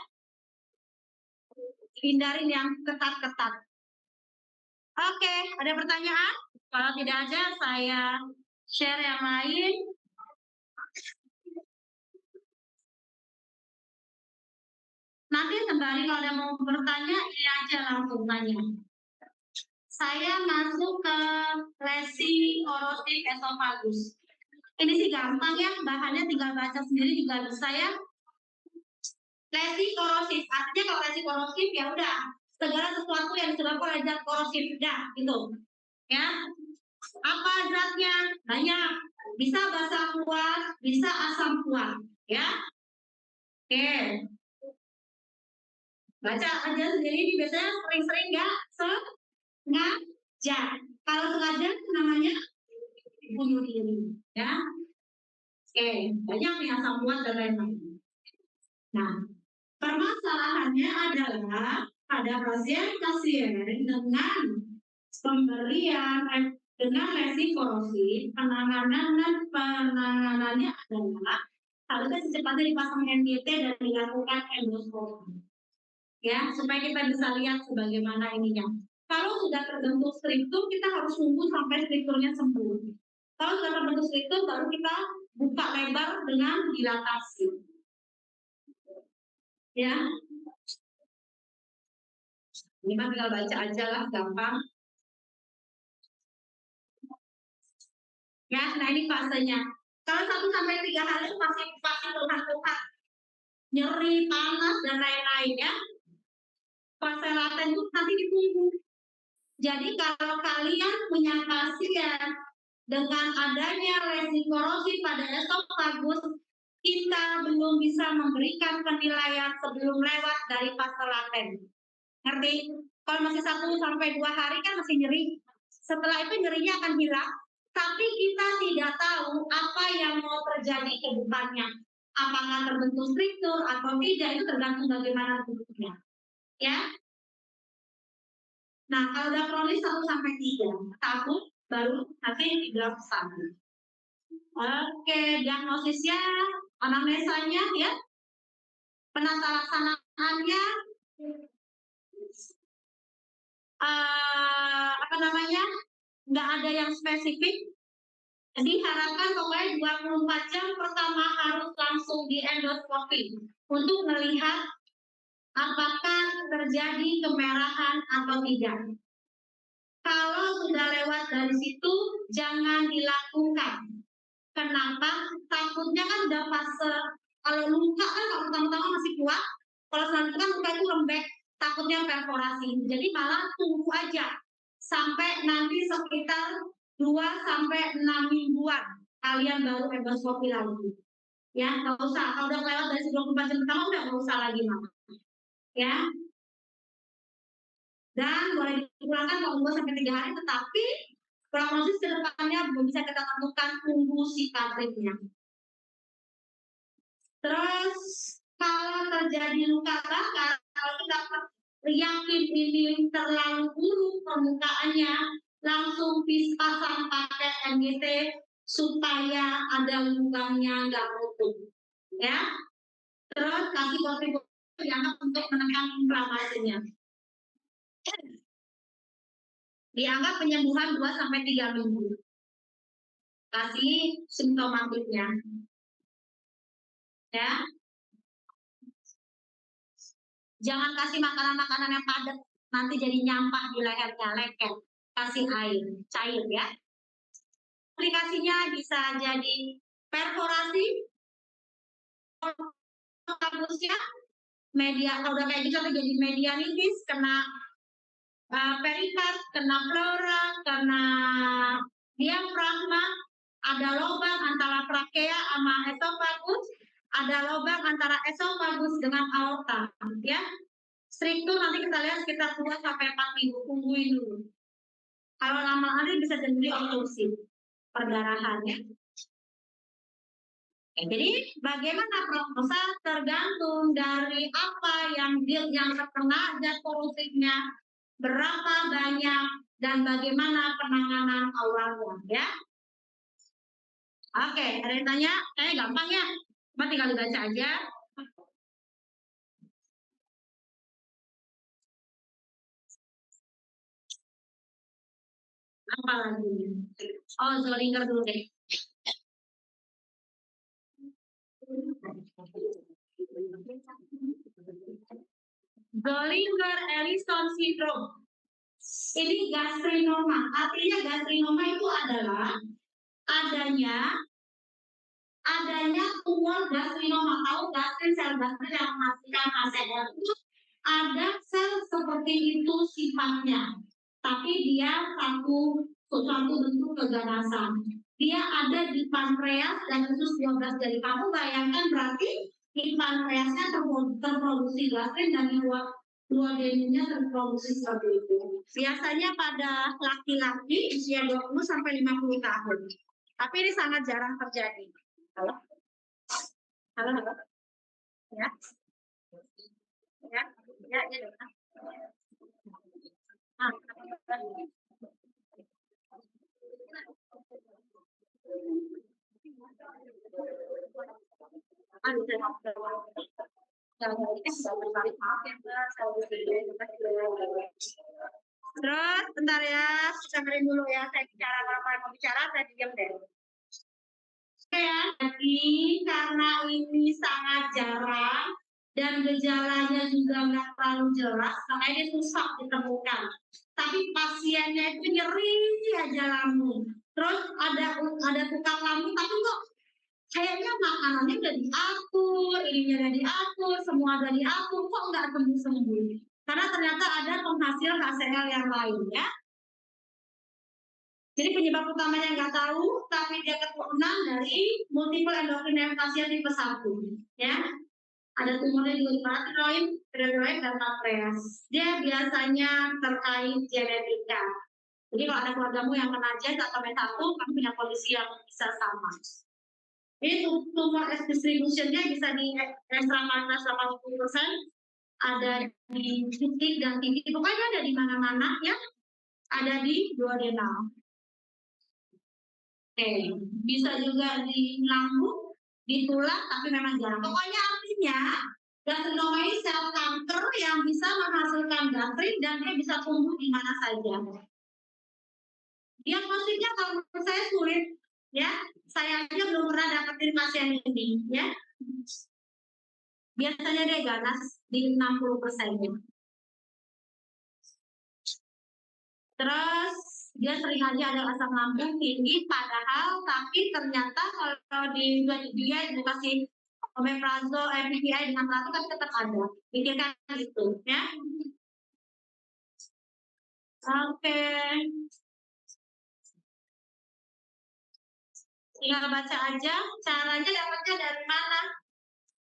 Hindarin yang ketat-ketat. Oke, ada pertanyaan? Kalau tidak ada, saya share yang lain. Nanti sembari kalau ada mau bertanya, ini aja langsung tanya. Saya masuk ke lesi korosif esofagus. Ini sih gampang ya, bahannya tinggal baca sendiri juga bisa ya. Lesi korosif, artinya kalau lesi korosif ya udah segala sesuatu yang disebabkan oleh zat korosif, udah gitu. Ya, apa zatnya? Banyak. Bisa basa kuat, bisa asam kuat, ya. Oke. Baca aja sendiri, ini biasanya sering-sering nggak sengaja. Kalau sengaja namanya bunuh diri, ya. Oke, banyak nih asam kuat dan lain-lain. Nah, permasalahannya adalah pada pasien-pasien dengan pemberian dengan lesi korosif, penanganannya adalah harusnya secepatnya dipasang NDT dan dilakukan endoskopi, ya, supaya kita bisa lihat sebagaimana ininya. Kalau sudah terbentuk struktur, kita harus tunggu sampai strukturnya sembuh. Kalau sudah terbentuk struktur, baru kita buka lebar dengan dilatasi, ya. Ini mah tinggal baca aja lah, gampang. Ya, nah ini fasenya. Kalau 1 sampai 3 hari itu pasti keluhan-keluhan, nyeri, panas dan lain-lain, ya. Fase laten itu nanti ditunggu. Jadi kalau kalian punya pasien dengan adanya lesi korosif pada esofagus, kita belum bisa memberikan penilaian sebelum lewat dari fase laten. Ngerti? Kalau masih 1 sampai 2 hari kan masih nyeri. Setelah itu nyerinya akan hilang, tapi kita tidak tahu apa yang mau terjadi ke depannya. Apakah terbentuk struktur atau tidak, itu tergantung bagaimana bentuknya, ya. Nah, kalau udah kronis 1 sampai 3 tahun baru nanti dibilang kesana. Oke, diagnosisnya, anamnesanya, ya, penata laksanaannya, nggak ada yang spesifik. Diharapkan pokoknya 24 jam pertama harus langsung di endoskopi untuk melihat apakah terjadi kemerahan atau tidak. Kalau sudah lewat dari situ, jangan dilakukan. Kenapa? Takutnya kan udah fase, kalau luka kan kalau pertama-tama masih kuat, kalau selanjutnya kan luka itu lembek, takutnya perforasi. Jadi malah tunggu aja sampai nanti sekitar 2 sampai 6 mingguan kalian baru endoskopi lagi. Ya, nggak usah. Kalau udah lewat dari 24 jam pertama udah nggak usah lagi, Mama. Ya. Dan boleh dipulangkan kalau 2 sampai 3 hari, tetapi prognosis ke depannya belum bisa kita tentukan, tunggu siklopnya. Terus kalau terjadi luka bakar, kalau kita yakin ini terlalu buruk permukaannya, langsung pasang pakai MGT supaya ada lubangnya nggak nutup, ya. Terus kasih kontribusi yang untuk menekan inflamasinya. Dianggap penyembuhan 2-3 minggu. Kasih simptomatiknya, ya. Jangan kasih makanan-makanan yang padat, nanti jadi nyampah di lehernya, leket. Kasih air, cair ya. Aplikasinya bisa jadi perforasi, kabusnya, media, kalau udah kayak gitu jadi medianitis, kena perikat, kena pleura, kena diafragma, ada lubang antara trakea sama esofagus, ada lubang antara esofagus dengan aorta, ya. Struktur nanti kita lihat sekitar 2-4 minggu, tungguin dulu. Kalau lama-lama bisa jadi obstruksi perdarahan, ya. Jadi bagaimana prognosa tergantung dari apa yang terkena zat korosifnya, berapa banyak, dan bagaimana penanganan awalnya, ya. Oke, ada yang tanya? Gampang ya, cuma tinggal dibaca aja. Apa lagi? Oh, Zollinger dulu deh. Zollinger-Ellison syndrome. Ini gastrinoma. Artinya gastrinoma itu adalah adanya tumor gastrinoma. Tahu gastrin, sel gastrin yang menghasilkan HCl itu ada sel seperti itu sifatnya, tapi dia satu bentuk keganasan. Dia ada di pankreas dan usus 12 jari. Kamu bayangkan berarti di pankreasnya terproduksi gastrin dan duodenumnya terproduksi seperti itu. Biasanya pada laki-laki usia 20-50 tahun. Tapi ini sangat jarang terjadi. Halo? Halo? Ya? Ya? Ya, ya. Terus, bentar ya, dengerin dulu ya, saya bicara apa yang mau bicara, saya diam deh. Ya, jadi karena ini sangat jarang dan gejalanya juga nggak terlalu jelas, makanya ini susah ditemukan. Tapi pasiennya itu nyeri aja lambung. Terus ada tukang lambung, tapi kok kayaknya makanannya udah diatur, ininya udah diatur, semua udah diatur, kok nggak sembuh-sembuh. Karena ternyata ada penghasil HCl yang lain, ya. Jadi penyebab utamanya nggak tahu, tapi dia keturunan dari multiple endocrineoplasia tipe 1, ya. Ada tumornya juga di paratiroid, dan pankreas. Dia biasanya terkait genetika. Jadi kalau ada keluargamu yang kena JAK atau B1, kamu punya kondisi yang bisa sama. Ini tumor distribution-nya bisa di ekstramarnas 80%, ada di titik dan titik, pokoknya ada di mana-mana, ya. Ada di duodenal. Oke, bisa juga di lambung, di tulang, tapi memang jarang. Pokoknya artinya gastrinoma ini sel kanker yang bisa menghasilkan gastrin dan dia bisa tumbuh di mana saja. Diagnostiknya kalau menurut saya sulit, ya. Saya aja belum pernah dapetin pasien ini, ya. Biasanya dia ganas di 60%-nya. Terus dia sering aja ada asam lambung tinggi, padahal tapi ternyata kalau dia dikasih omeprazol, PPI dengan teratur tapi tetap ada. Pikirkan gitu, ya. Oke. Tinggal baca aja. Caranya dapatnya dari mana?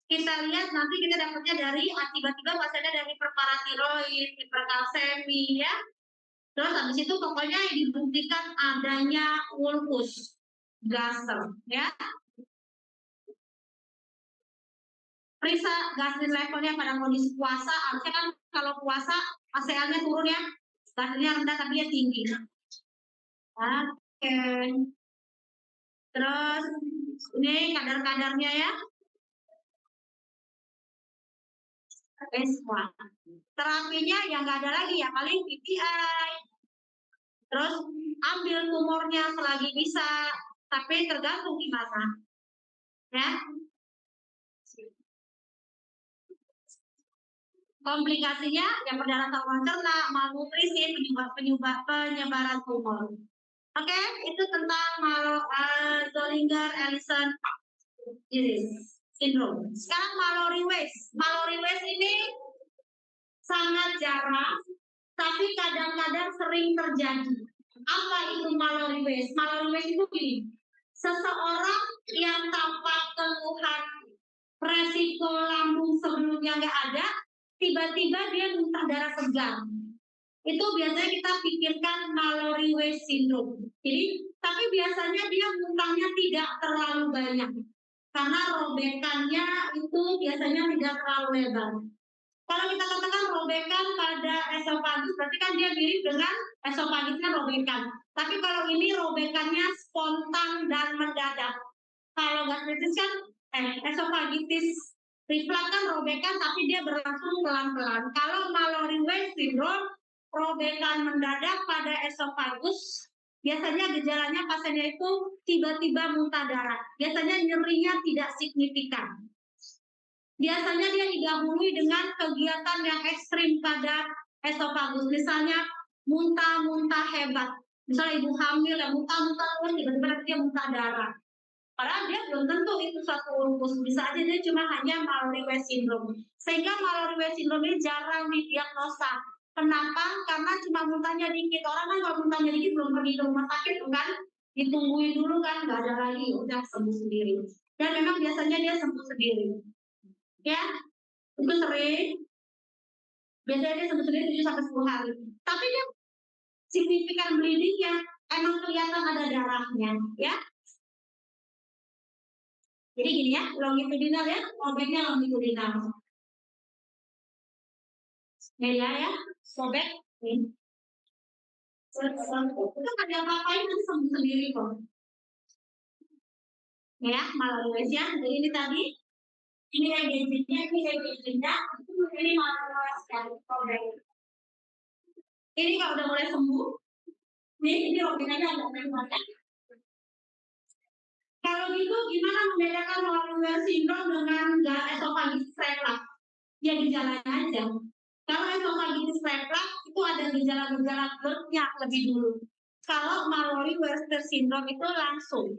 Kita lihat nanti kita dapatnya dari tiba-tiba pasiennya dari hiperparatiroid, hiperkalsemi, ya. Terus habis itu pokoknya dibuktikan adanya ulkus, gaser, ya. periksa gastrin levelnya pada kondisi puasa. Harusnya kan kalau puasa ASEAN-nya turun ya, gastrinnya rendah tapi dia tinggi. Oke. Terus ini kadar-kadarnya ya. Terapinya yang nggak ada lagi ya, paling PPI. Terus ambil tumornya selagi bisa, tapi tergantung gimana. Ya. Komplikasinya yang perdarahan saluran cerna, malnutrisi, penyebaran tumor. Oke, itu tentang Zollinger-Ellison disease syndrome. Sekarang Mallory Weiss. Mallory Weiss ini sangat jarang, tapi kadang-kadang sering terjadi. Apa itu Mallory Weiss? Mallory Weiss itu gini, seseorang yang tanpa keluhan resiko lambung sebelumnya nggak ada, tiba-tiba dia muntah darah segar. Itu biasanya kita pikirkan Mallory Weiss syndrome. Jadi, tapi biasanya dia muntahnya tidak terlalu banyak. Karena robekannya itu biasanya tidak terlalu lebar. Kalau kita katakan robekan pada esofagus, berarti kan dia mirip dengan esofagisnya robekan. Tapi kalau ini robekannya spontan dan mendadak. Kalau gastritis kan esofagitis reflux kan robekan tapi dia berlangsung pelan-pelan. Kalau Mallory Weiss syndrome robekan mendadak pada esofagus, biasanya gejalanya pasiennya itu tiba-tiba muntah darah. Biasanya nyerinya tidak signifikan. Biasanya dia didahului dengan kegiatan yang ekstrim pada esofagus. Misalnya muntah-muntah hebat. Misalnya ibu hamil yang muntah-muntah terus tiba-tiba dia muntah darah. Padahal dia belum tentu itu suatu lupus, bisa aja dia cuma hanya Mallory Weiss syndrome. Sehingga Mallory Weiss syndrome ini jarang didiagnosa. Kenapa? Karena cuma muntahnya dikit. Orang kan kalau muntahnya dikit belum pergi ke rumah sakit kan, ditungguin dulu kan, nggak ada lagi, udah sembuh sendiri. Dan memang biasanya dia sembuh sendiri. Ya, itu sering. Biasanya dia sembuh sendiri 7-10 hari. Tapi dia signifikan bleedingnya, emang kelihatan ada darahnya, ya. Jadi gini ya, longitudinal ya, objeknya longitudinal. Ya, sobek. Itu ada apa-apain nanti sembuh sendiri kok. Ya, Mallory ya. Jadi ini tadi, ini reagentnya, ini Mallory dan sobek. Ini kalau udah mulai sembuh, ini objeknya agak banyak. Kalau gitu gimana membedakan Mallory syndrome dengan esophagitis reflux? Ya gejalanya aja. Kalau esophagitis reflux itu ada gejala-gejala GERD-nya lebih dulu. Kalau Mallory Weiss syndrome itu langsung,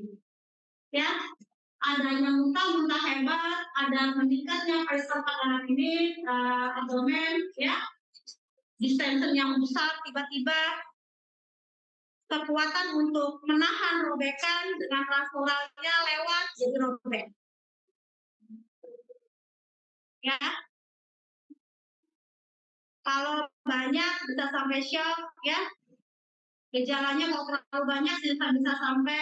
ya, adanya muntah hebat, ada meningkatnya pressure tekanan ini, abdomen, ya, distension yang besar tiba-tiba, kekuatan untuk menahan robekan dengan transmuralnya lewat jadi robek. Ya, kalau banyak bisa sampai shock, ya. Gejalanya kalau terlalu banyak bisa sampai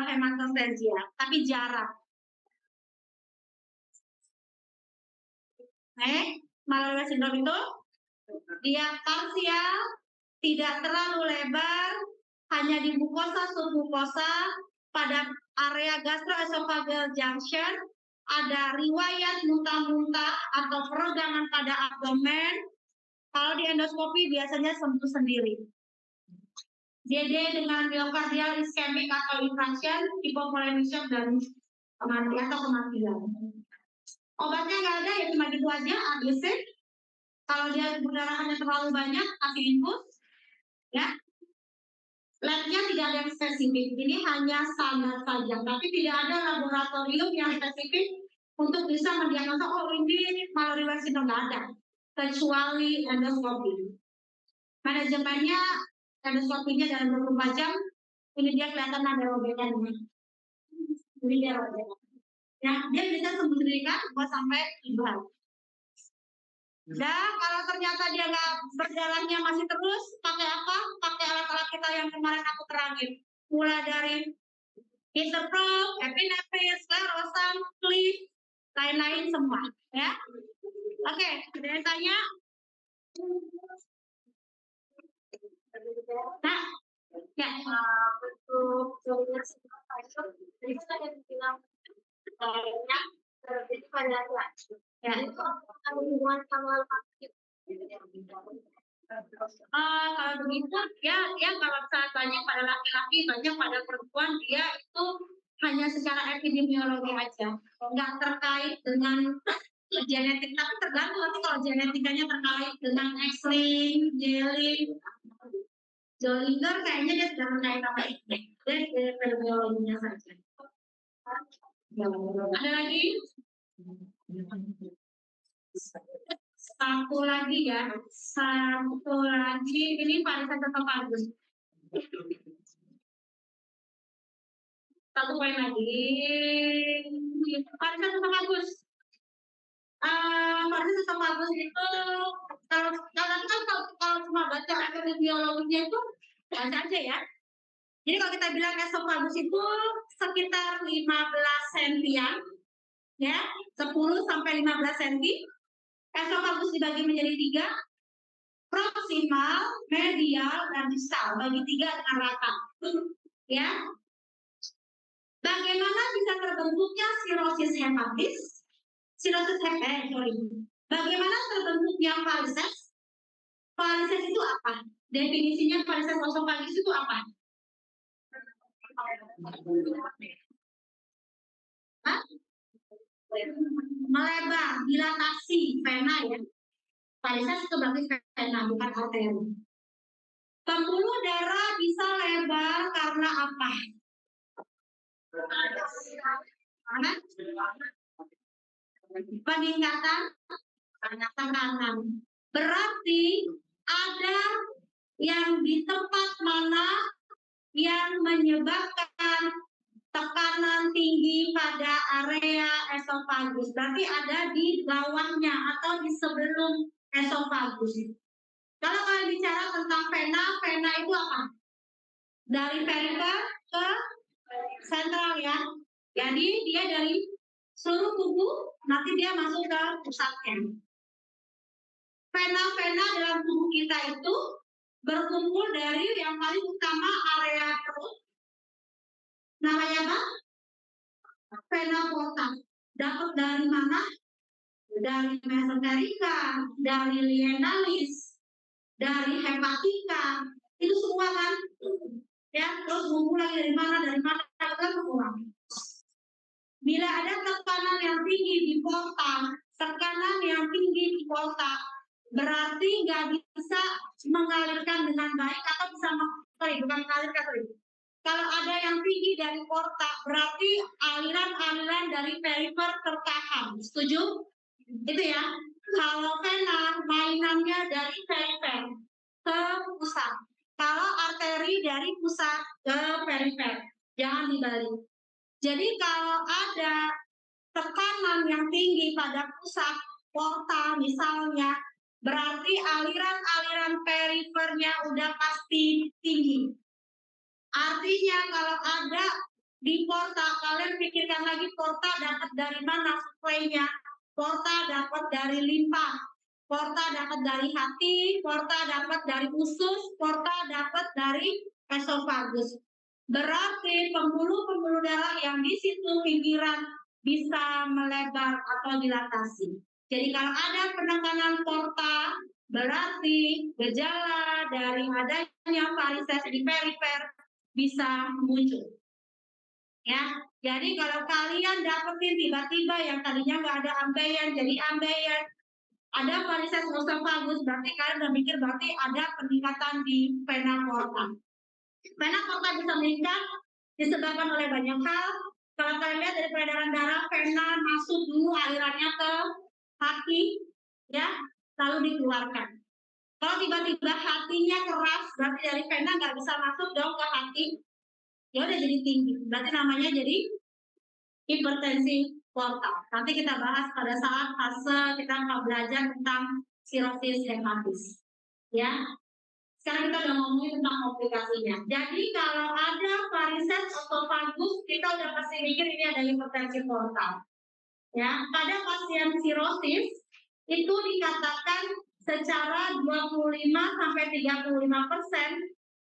hematostasia, tapi jarang. Mallory syndrome itu dia parsial, tidak terlalu lebar, hanya di mukosa submukosa pada area gastroesophageal junction, ada riwayat muntah-muntah atau peregangan pada abdomen. Kalau di endoskopi biasanya sembuh sendiri. DD dengan myocardial ischemic atau infarction, hypovolemia dan kematian. Obatnya nggak ada, ya cuma gitu aja, ABC. Kalau dia perdarahannya terlalu banyak, kasih infus, ya. Labnya tidak ada yang spesifik, ini hanya standar saja, tapi tidak ada laboratorium yang spesifik untuk bisa mendiagnosa, oh ini Mallory Weiss syndrome, nggak ada, kecuali endoskopi. Manajemennya, endoskopinya dalam 24 jam, ini dia kelihatan ada robekannya. Ini dia robekan. Ya, dia bisa sembuh sendiri kan, sampai 3 hari. Dan kalau ternyata dia nggak berjalannya masih terus, pakai apa? Pakai alat-alat kita yang kemarin aku terangin. Mulai dari interprobe, epinephrine, sclerosam, cliff, lain-lain semua, ya. Oke, ada yang tanya? Nah, ya. Untuk jadi kan yang bilang banyak terjadi pada laki-laki. Ya. Itu ada hubungan sama laki. Kalau begitu ya kalau saat banyak pada laki-laki, banyak pada perempuan, dia itu hanya secara epidemiologi aja, nggak terkait dengan genetik. Tapi tergantung nanti kalau genetikanya terkait dengan X-linked, Y-linked, Zollinger kayaknya dia sudah menaik sama X-linked. Jadi epidemiologinya saja. Ada lagi? Satu lagi ya, satu lagi ini varises atau bagus. Satu poin lagi, varises atau bagus. Varises atau bagus itu kalau cuma baca epidemiologinya itu baca aja ya. Jadi kalau kita bilang esophagus itu sekitar 15 sentian, ya, 10 sampai 15 senti. Esophagus dibagi menjadi 3, proksimal, medial, dan distal. Bagi 3 dengan rata. Ya. Bagaimana bisa terbentuknya sirosis hepatis? Bagaimana terbentuknya varises? Varises itu apa? Definisinya varises esophagus itu apa? Hah? Melebar, dilatasi, vena ya. Varises itu berarti vena, bukan arteri. Pembuluh darah bisa lebar karena apa? Peningkatan tekanan. Berarti ada yang di tempat mana yang menyebabkan tekanan tinggi pada area esophagus. Berarti ada di bawahnya atau di sebelum esophagus. Kalau kalian bicara tentang vena, vena itu apa? Dari perifer ke sentral ya. Jadi dia dari seluruh tubuh, nanti dia masuk ke pusatnya. Vena-vena dalam tubuh kita itu berkumpul dari yang paling utama area perut. Namanya apa? Vena porta. Dapat dari mana? Dari mesenterica, dari lienalis, dari hepatika. Itu semua kan? Ya, terus kumpul lagi dari mana? Dari mana? Itu kan semua. Bila ada tekanan yang tinggi di porta, tekanan yang tinggi di porta, berarti nggak bisa mengalirkan dengan baik atau bisa bukan mengalirkan, Kalau ada yang tinggi dari porta, berarti aliran-aliran dari perifer tertahan. Setuju? Itu ya. Kalau vena, mainannya dari perifer ke pusat. Kalau arteri dari pusat ke perifer. Jangan dibalik. Jadi kalau ada tekanan yang tinggi pada pusat porta misalnya, berarti aliran-aliran perifernya udah pasti tinggi. Artinya kalau ada di porta, kalian pikirkan lagi porta dapat dari mana suplainya. Porta dapat dari limpa, porta dapat dari hati, porta dapat dari usus, porta dapat dari esophagus. Berarti pembuluh-pembuluh darah yang di situ pinggiran bisa melebar atau dilatasi. Jadi kalau ada penekanan porta, berarti gejala dari adanya varises di perifer bisa muncul. Ya, jadi kalau kalian dapetin tiba-tiba yang tadinya nggak ada ambeien jadi ambeien, ada varises esophagus, berarti kalian udah mikir berarti ada peningkatan di vena porta. Vena porta bisa meningkat disebabkan oleh banyak hal. Kalau kalian lihat dari peredaran darah, vena masuk dulu alirannya ke hati, ya, lalu dikeluarkan. Kalau tiba-tiba hatinya keras, berarti dari vena nggak bisa masuk dong ke hati, ya udah jadi tinggi. Berarti namanya jadi hipertensi portal. Nanti kita bahas pada saat fase kita belajar tentang sirosis hepatis. Ya, sekarang kita udah ngomongin tentang komplikasinya. Jadi kalau ada varises esophagus, kita udah pasti mikir ini ada hipertensi portal. Ya, pada pasien sirosis itu dikatakan secara 25-35%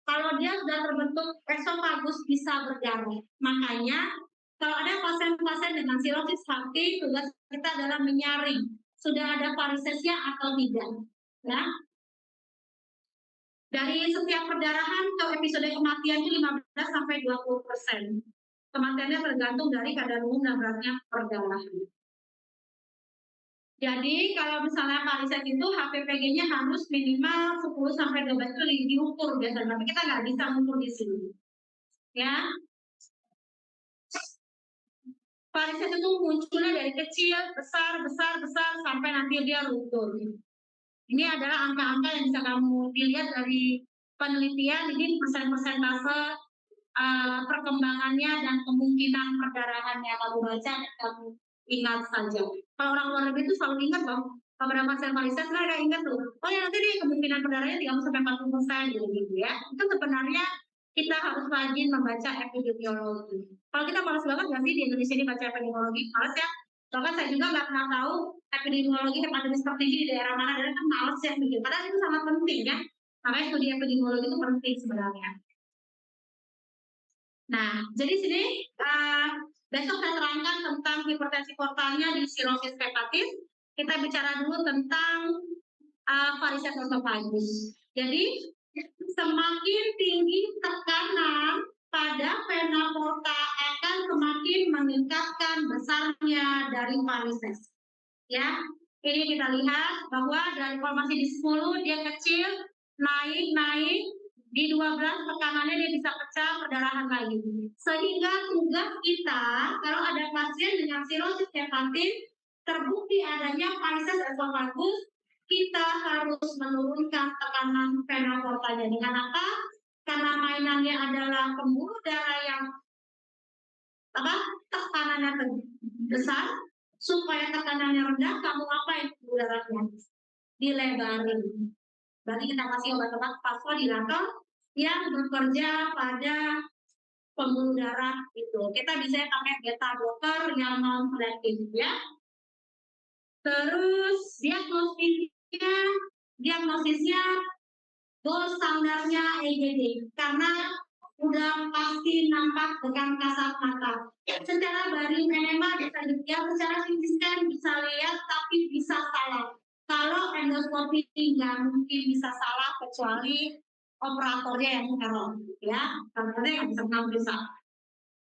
kalau dia sudah terbentuk esofagus bisa berdarah. Makanya kalau ada pasien-pasien dengan sirosis hati, tugas kita adalah menyaring sudah ada varisesnya atau tidak. Ya, dari setiap perdarahan ke episode kematian itu 15-20%. Kematiannya tergantung dari kadar umum dan beratnya perdarahan. Jadi kalau misalnya varises itu HPPG-nya harus minimal 10-12 itu diukur biasanya, tapi kita nggak bisa ukur di sini. Ya, varises itu munculnya dari kecil, besar, sampai nanti dia luntur. Ini adalah angka-angka yang bisa kamu dilihat dari penelitian, ini persentase perkembangannya dan kemungkinan perdarahannya kamu baca dan kamu ingat saja. Kalau orang luar negeri itu selalu ingat dong, kalau pasien varises mereka ingat tuh, oh ya nanti nih kemungkinan perdarahnya 30-40% gitu ya. Itu sebenarnya kita harus rajin membaca epidemiologi. Kalau kita malas banget nggak sih di Indonesia ini baca epidemiologi? Malas ya. Bahkan saya juga nggak pernah tahu epidemiologi hepatitis tertinggi di daerah mana, dan kan malas ya bikin. Padahal itu sangat penting ya. Makanya studi epidemiologi itu penting sebenarnya. Nah, jadi sini besok saya terangkan tentang hipertensi portalnya di sirosis hepatis. Kita bicara dulu tentang varises esofagus. Jadi semakin tinggi tekanan pada vena porta akan semakin meningkatkan besarnya dari varises. Ya, ini kita lihat bahwa dari formasi di 10 dia kecil, naik, di 12 tekanannya dia bisa pecah, perdarahan lagi. Sehingga tugas kita kalau ada pasien dengan sirosis hepatis terbukti adanya varises esofagus, kita harus menurunkan tekanan vena portanya. Dengan apa? Karena mainannya adalah pembuluh darah yang tekanannya besar, supaya tekanannya rendah, kamu apain pembuluh darahnya? Dilebarin. Berarti kita kasih obat-obat vasodilator yang bekerja pada pembuluh darah itu. Kita bisa pakai beta blocker yang non selective ya. Terus diagnosisnya gold standarnya EGD karena udah pasti nampak dengan kasat mata. Secara bari enema bisa dilihat, secara CT scan bisa lihat, tapi bisa salah. Kalau endoskopi nggak mungkin bisa salah kecuali operatornya yang error, ya. Karena nggak bisa bisa.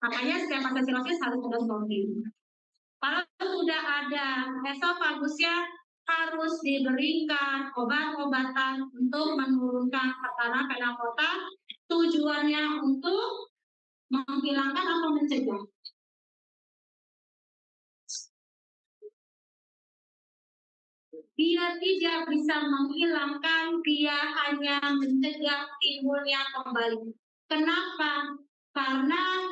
Makanya setiap pasien sirosis harus endoskopi. Kalau sudah ada esofagusnya, harus diberikan obat-obatan untuk menurunkan tekanan vena porta. Tujuannya untuk menghilangkan atau mencegah. Dia tidak bisa menghilangkan, dia hanya mencegah timbulnya kembali. Kenapa? Karena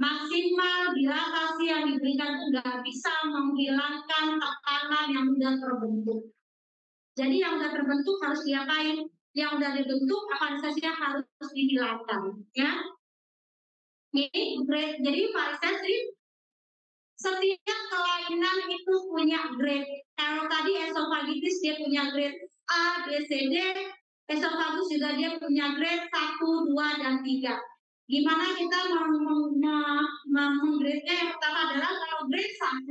maksimal dilatasi yang diberikan nggak bisa menghilangkan tekanan yang sudah terbentuk. Jadi yang sudah terbentuk harus diapain? Yang sudah dibentuk avarisesnya harus dihilangkan, ya. Ini grade. Jadi varises setiap kelainan itu punya grade. Kalau tadi esofagitis dia punya grade A, B, C, D. Esofagus juga dia punya grade 1, 2, dan 3. Gimana kita menggrade-nya? Yang pertama adalah kalau grade 1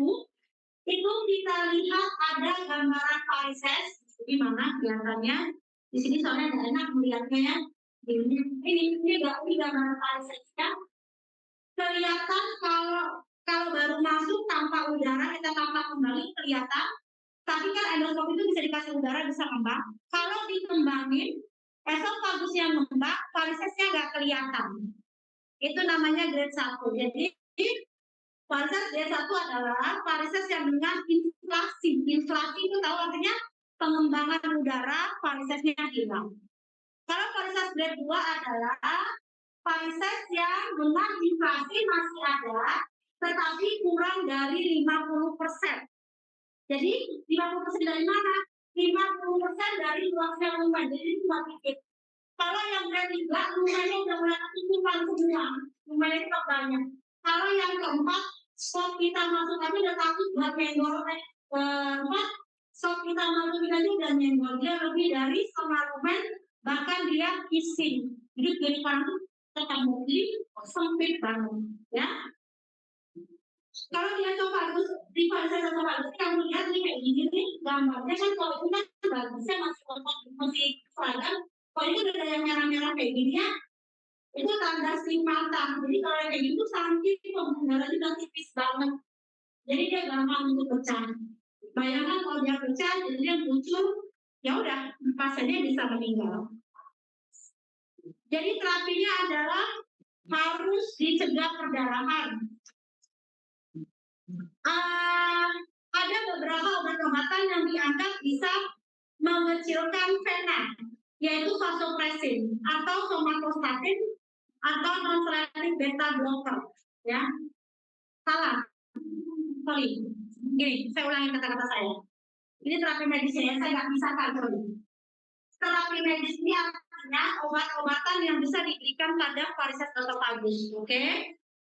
itu kita lihat ada gambaran varises. Di mana kelihatannya? Di sini soalnya nggak enak melihatnya ya. Ini gambaran varisesnya. Kelihatan kalau baru masuk tanpa udara, kita tampak kembali kelihatan. Tapi kan endoskop itu bisa dikasih udara, bisa ngembang. Kalau dikembangin, esofagus yang ngembang, varisesnya nggak kelihatan. Itu namanya grade 1. Jadi varises grade 1 adalah varises yang dengan inflasi. Inflasi itu tahu artinya pengembangan udara, varisesnya hilang. Kalau varises grade 2 adalah varises yang dengan inflasi masih ada, tetapi kurang dari 50%. Jadi 50% dari mana? 50% dari luasnya lumen. Jadi cuma dikit. Kalau yang grade 3, lumennya udah mulai ketutupan semua. Lumennya tetap banyak. Kalau yang keempat, Sop kita masuk aja udah takut buat nyenggol sop kita masukin aja udah nyenggol, dia lebih dari setengah lumen, bahkan dia kissing. Jadi kiri kanan ketemu di sempit banget, ya. Kalau dia coba harus di fase coba harus kamu lihat nih kayak gini nih gambarnya kan, kalau itu kan bagusnya masih seragam. Kalau itu udah yang merah-merah kayak gini ya, itu tanda matang. Jadi kalau yang kayak gitu sakit, pembuluh udah tipis banget. Jadi dia gampang untuk pecah. Bayangkan kalau dia pecah, jadi dia muncul, ya udah pasiennya bisa meninggal. Jadi terapinya adalah harus dicegah perdarahan. Ada beberapa obat-obatan yang dianggap bisa mengecilkan vena, yaitu vasopressin atau somatostatin atau non-selective beta blocker, ya. Salah. Sorry. Gini, saya ulangi kata-kata saya. Ini terapi medisnya, saya nggak bisa kagum. Terapi medis ini artinya obat-obatan yang bisa diberikan pada varises esophagus, oke?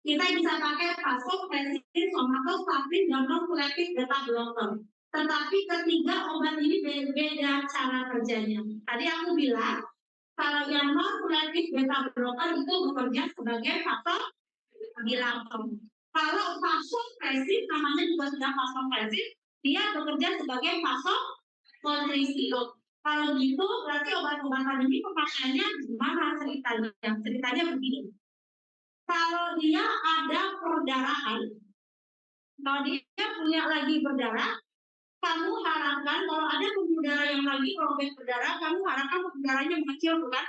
Kita bisa pakai vasopressin, somatostatin, dan non-selective beta blocker. Tetapi ketiga obat ini beda cara kerjanya. Tadi aku bilang, kalau yang non-selective beta blocker itu bekerja sebagai faktor bilangan. Kalau vasopressin, namanya juga sudah vasopressin, dia bekerja sebagai vasokonstriktor. Kalau gitu, berarti obat-obatan ini pemakaiannya gimana ceritanya? Ceritanya begini. Kalau dia ada perdarahan, kalau dia punya lagi berdarah, kamu harapkan kalau ada pembuluh darah yang lagi robek berdarah, kamu harapkan pembuluh darahnya mengecil, bukan?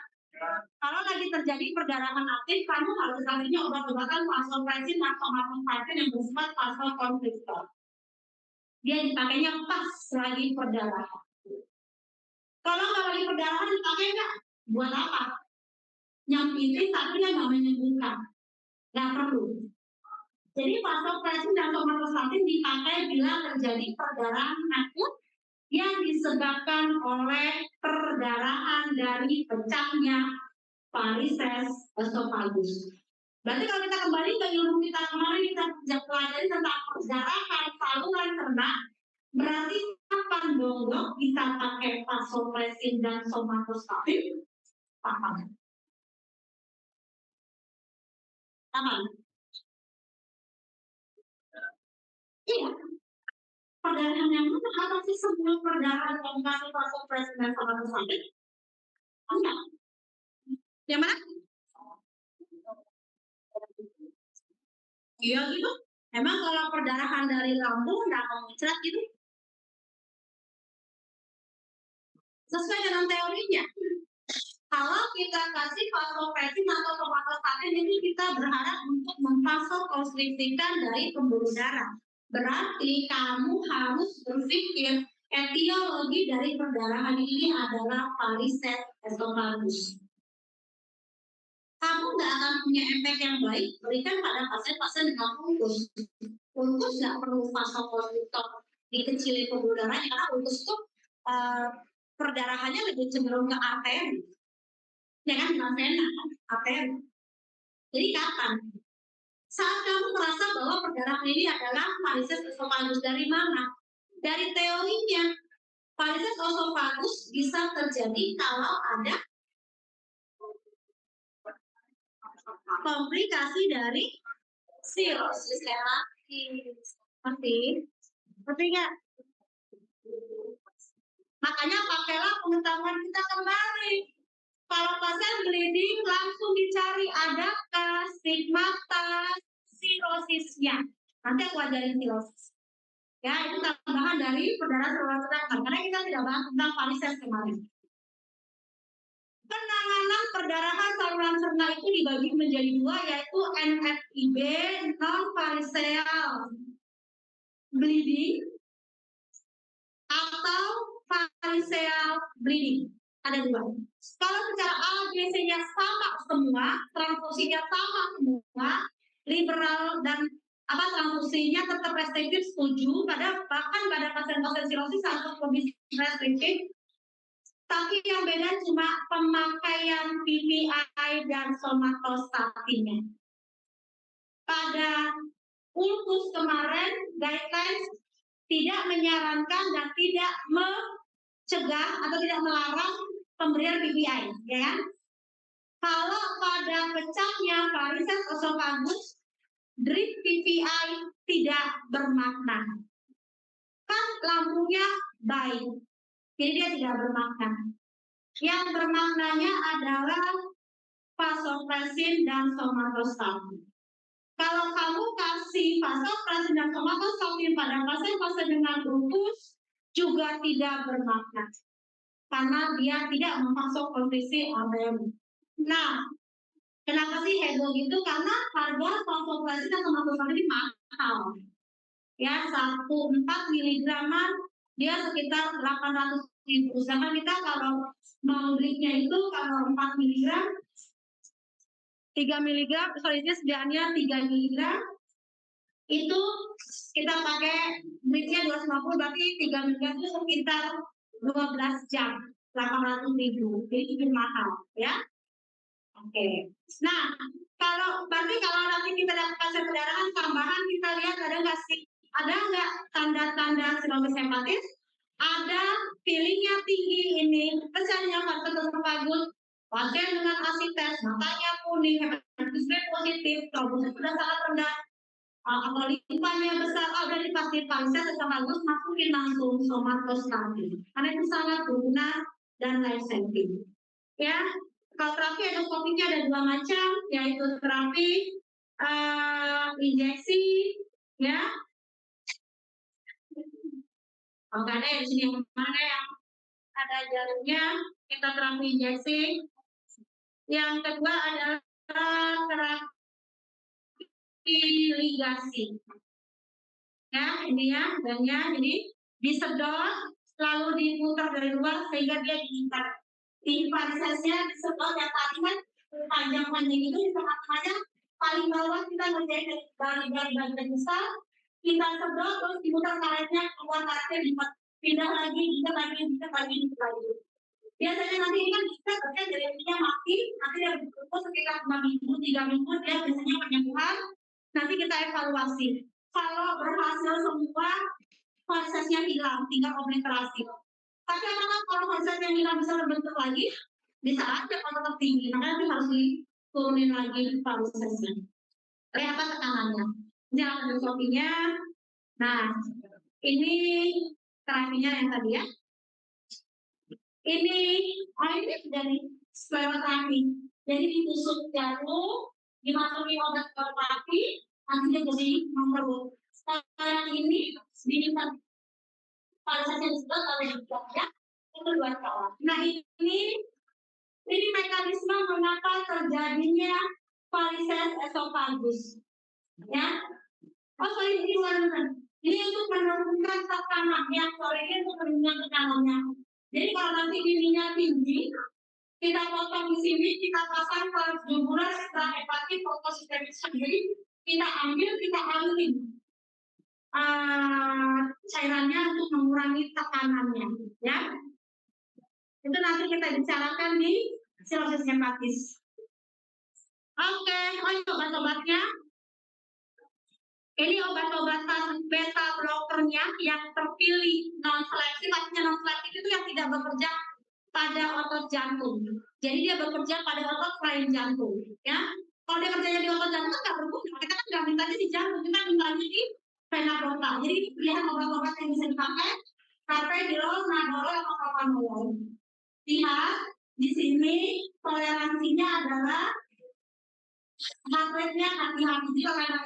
Kalau lagi terjadi perdarahan aktif, kamu harus kasihnya obat-obatan vasopressin atau somatostatin yang bersifat vasokonstriktor. Dia dipakainya pas lagi perdarahan. Kalau nggak lagi perdarahan dipakai nggak? Buat apa? Nyampitin tapi dia nggak menyembuhkan. Nggak perlu. Jadi vasopressin dan somatostatin dipakai bila terjadi perdarahan akut yang disebabkan oleh perdarahan dari pecahnya varises esophagus. Berarti kalau kita kembali ke ilmu kita kemarin, kita pelajari tentang perdarahan saluran cerna, berarti kapan dong dok kita pakai vasopressin dan somatostatin? Kapan? Iya. Perdarahan yang mana? Apa sih sebelum perdarahan kasih vasopressin dan somatostatin? Enggak. Yang mana? Iya gitu. Emang kalau perdarahan dari lambung nggak mau muncrat gitu? Sesuai dengan teorinya. Kalau kita kasih vasopressin atau somatostatin ini kita berharap untuk memvasokonstriksikan dari pembuluh darah. Berarti kamu harus berpikir etiologi dari perdarahan ini adalah varises esophagus. Kamu nggak akan punya efek yang baik berikan pada pasien-pasien dengan ulkus. Ulkus nggak perlu vasokonstriktor dikecilin pembuluh darahnya, karena ulkus itu perdarahannya lebih cenderung ke arteri. Ya kan, vena, arteri. Jadi kapan? Saat kamu merasa bahwa perdarahan ini adalah varises esophagus. Dari mana? Dari teorinya. Varises esophagus bisa terjadi kalau ada komplikasi dari sirosis hepatitis. Ngerti nggak? Makanya pakailah pengetahuan kita kembali. Kalau pasien bleeding langsung dicari adakah stigmata sirosisnya. Nanti aku ajarin sirosis. Ya, itu tambahan dari perdarahan saluran cerna, karena kita tidak bahas tentang varises kemarin. Penanganan perdarahan saluran cerna itu dibagi menjadi dua, yaitu NFIB, non-variceal bleeding, atau variceal bleeding. Ada dua. Kalau secara ABC-nya sama semua, transfusinya sama semua, liberal dan transfusinya tetap restriktif, setuju, bahkan pada pasien-pasien sirosis harus lebih restriktif. Tapi yang beda cuma pemakaian PPI dan somatostatinnya. Pada Ulkus kemarin guidelines tidak menyarankan dan tidak mencegah atau tidak melarang pemberian PPI, ya kan? Kalau pada pecahnya varises esophagus, drip PPI tidak bermakna. Kan lambungnya baik, jadi dia tidak bermakna. Yang bermaknanya adalah vasopressin dan somatostatin. Kalau kamu kasih vasopressin dan somatostatin pada pasien-pasien dengan lupus juga tidak bermakna karena dia tidak memvasokonstriksi arteria. Nah, kenapa sih heboh gitu? Karena harga vasopressin dan somatostatin ini mahal. Ya, 1,4 miligraman dia sekitar 800.000. Sedangkan kita kalau mau belinya itu kalau 4 miligram 3 miligram, ini sediaannya 3 miligram itu kita pakai bridge-nya 250, berarti 3 miligram itu sekitar 12 jam, 800.000. Jadi cukup mahal, ya. Oke. Nah, berarti kalau nanti kita dapat pasien perdarahan tambahan, kita lihat ada nggak tanda-tanda sirosis hepatis? Ada feelingnya tinggi ini, pesannya faktor bagus, pasien dengan asites, matanya kuning, hepatitis B positif, trombosit sudah sangat rendah, atau limpahnya besar, udah dipasti varises esophagus, masukin langsung somatostatin, karena itu sangat berguna dan life saving. Ya, kalau terapi endoskopinya ada 2 macam, yaitu terapi injeksi, ya. Kalau nggak ada di sini mana yang ada jarumnya, kita terapi injeksi. Yang kedua adalah terapi ligasi. Ya, ini ya, dan ya, jadi disedot, lalu diputar dari luar sehingga dia diikat. Di varisesnya disedot yang tadi kan panjang-panjang itu di tengah-tengahnya paling bawah kita menjadi dari bagian besar, kita sedot terus diputar karetnya keluar karetnya pindah lagi, pindah lagi. Biasanya nanti ini kan bisa kerja dari dia mati, nanti dia berkumpul sekitar 2 minggu, 3 minggu dia biasanya penyembuhan, nanti kita evaluasi. Kalau berhasil semua, varisesnya hilang, tinggal obliterasi. Tapi apakah kalau varisesnya hilang bisa terbentuk lagi? Bisa aja kalau tetap tinggi, makanya harus diturunin lagi varisesnya. Lihat apa tekanannya. Ini endoskopinya. Nah, ini terapinya yang tadi ya. Ini dari skleroterapi. Jadi ditusuk jarum, dimasuki obat terapi, nanti dia jadi memperburuk. Sekarang ini diminta pada saat yang disebut oleh ya, itu 2 tahun. Nah ini mekanisme mengapa terjadinya varises esophagus. Ya, sorry ini warna. Ini untuk menurunkan tekanan yang ini untuk menurunkan tekanannya. Jadi kalau nanti ininya tinggi, kita potong di sini, kita pasang jugular setelah hepatit fotosistemik sendiri, kita ambil, kita alin cairannya untuk mengurangi tekanannya, ya. Itu nanti kita bicarakan di sirosis hepatis. Oke, obat-obatnya. Ini obat-obatan beta blokernya yang terpilih non-selektif, artinya non-selektif itu yang tidak bekerja pada otot jantung. Jadi dia bekerja pada otot selain jantung, ya. Kalau dia kerjanya di otot jantung kan nggak berguna. Kita kan nggak mintanya di jantung, kita mintanya di vena porta. Jadi lihat obat-obat yang bisa dipakai, carvedilol, nadolol, atau propanolol. Lihat di sini toleransinya adalah heart rate-nya hati-hati juga karena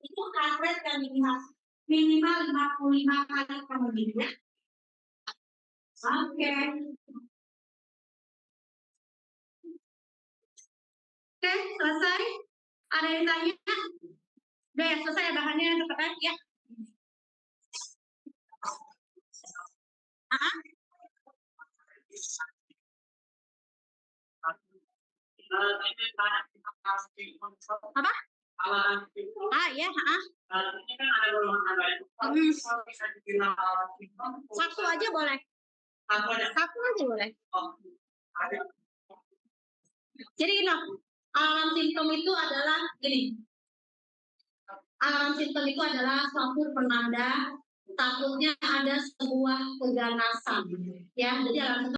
itu heart rate yang dilihat minimal 55 kali per menit, ya. Oke. Oke, selesai. Ada yang tanya? Udah ya, selesai bahannya cepetan ya. Apa? Ya. Ini kan ada satu aja boleh. Satu aja boleh. Jadi gini, alam simptom itu adalah gini. alarm sistem itu adalah suatu penanda takutnya ada sebuah keganasan. Ya, jadi alarm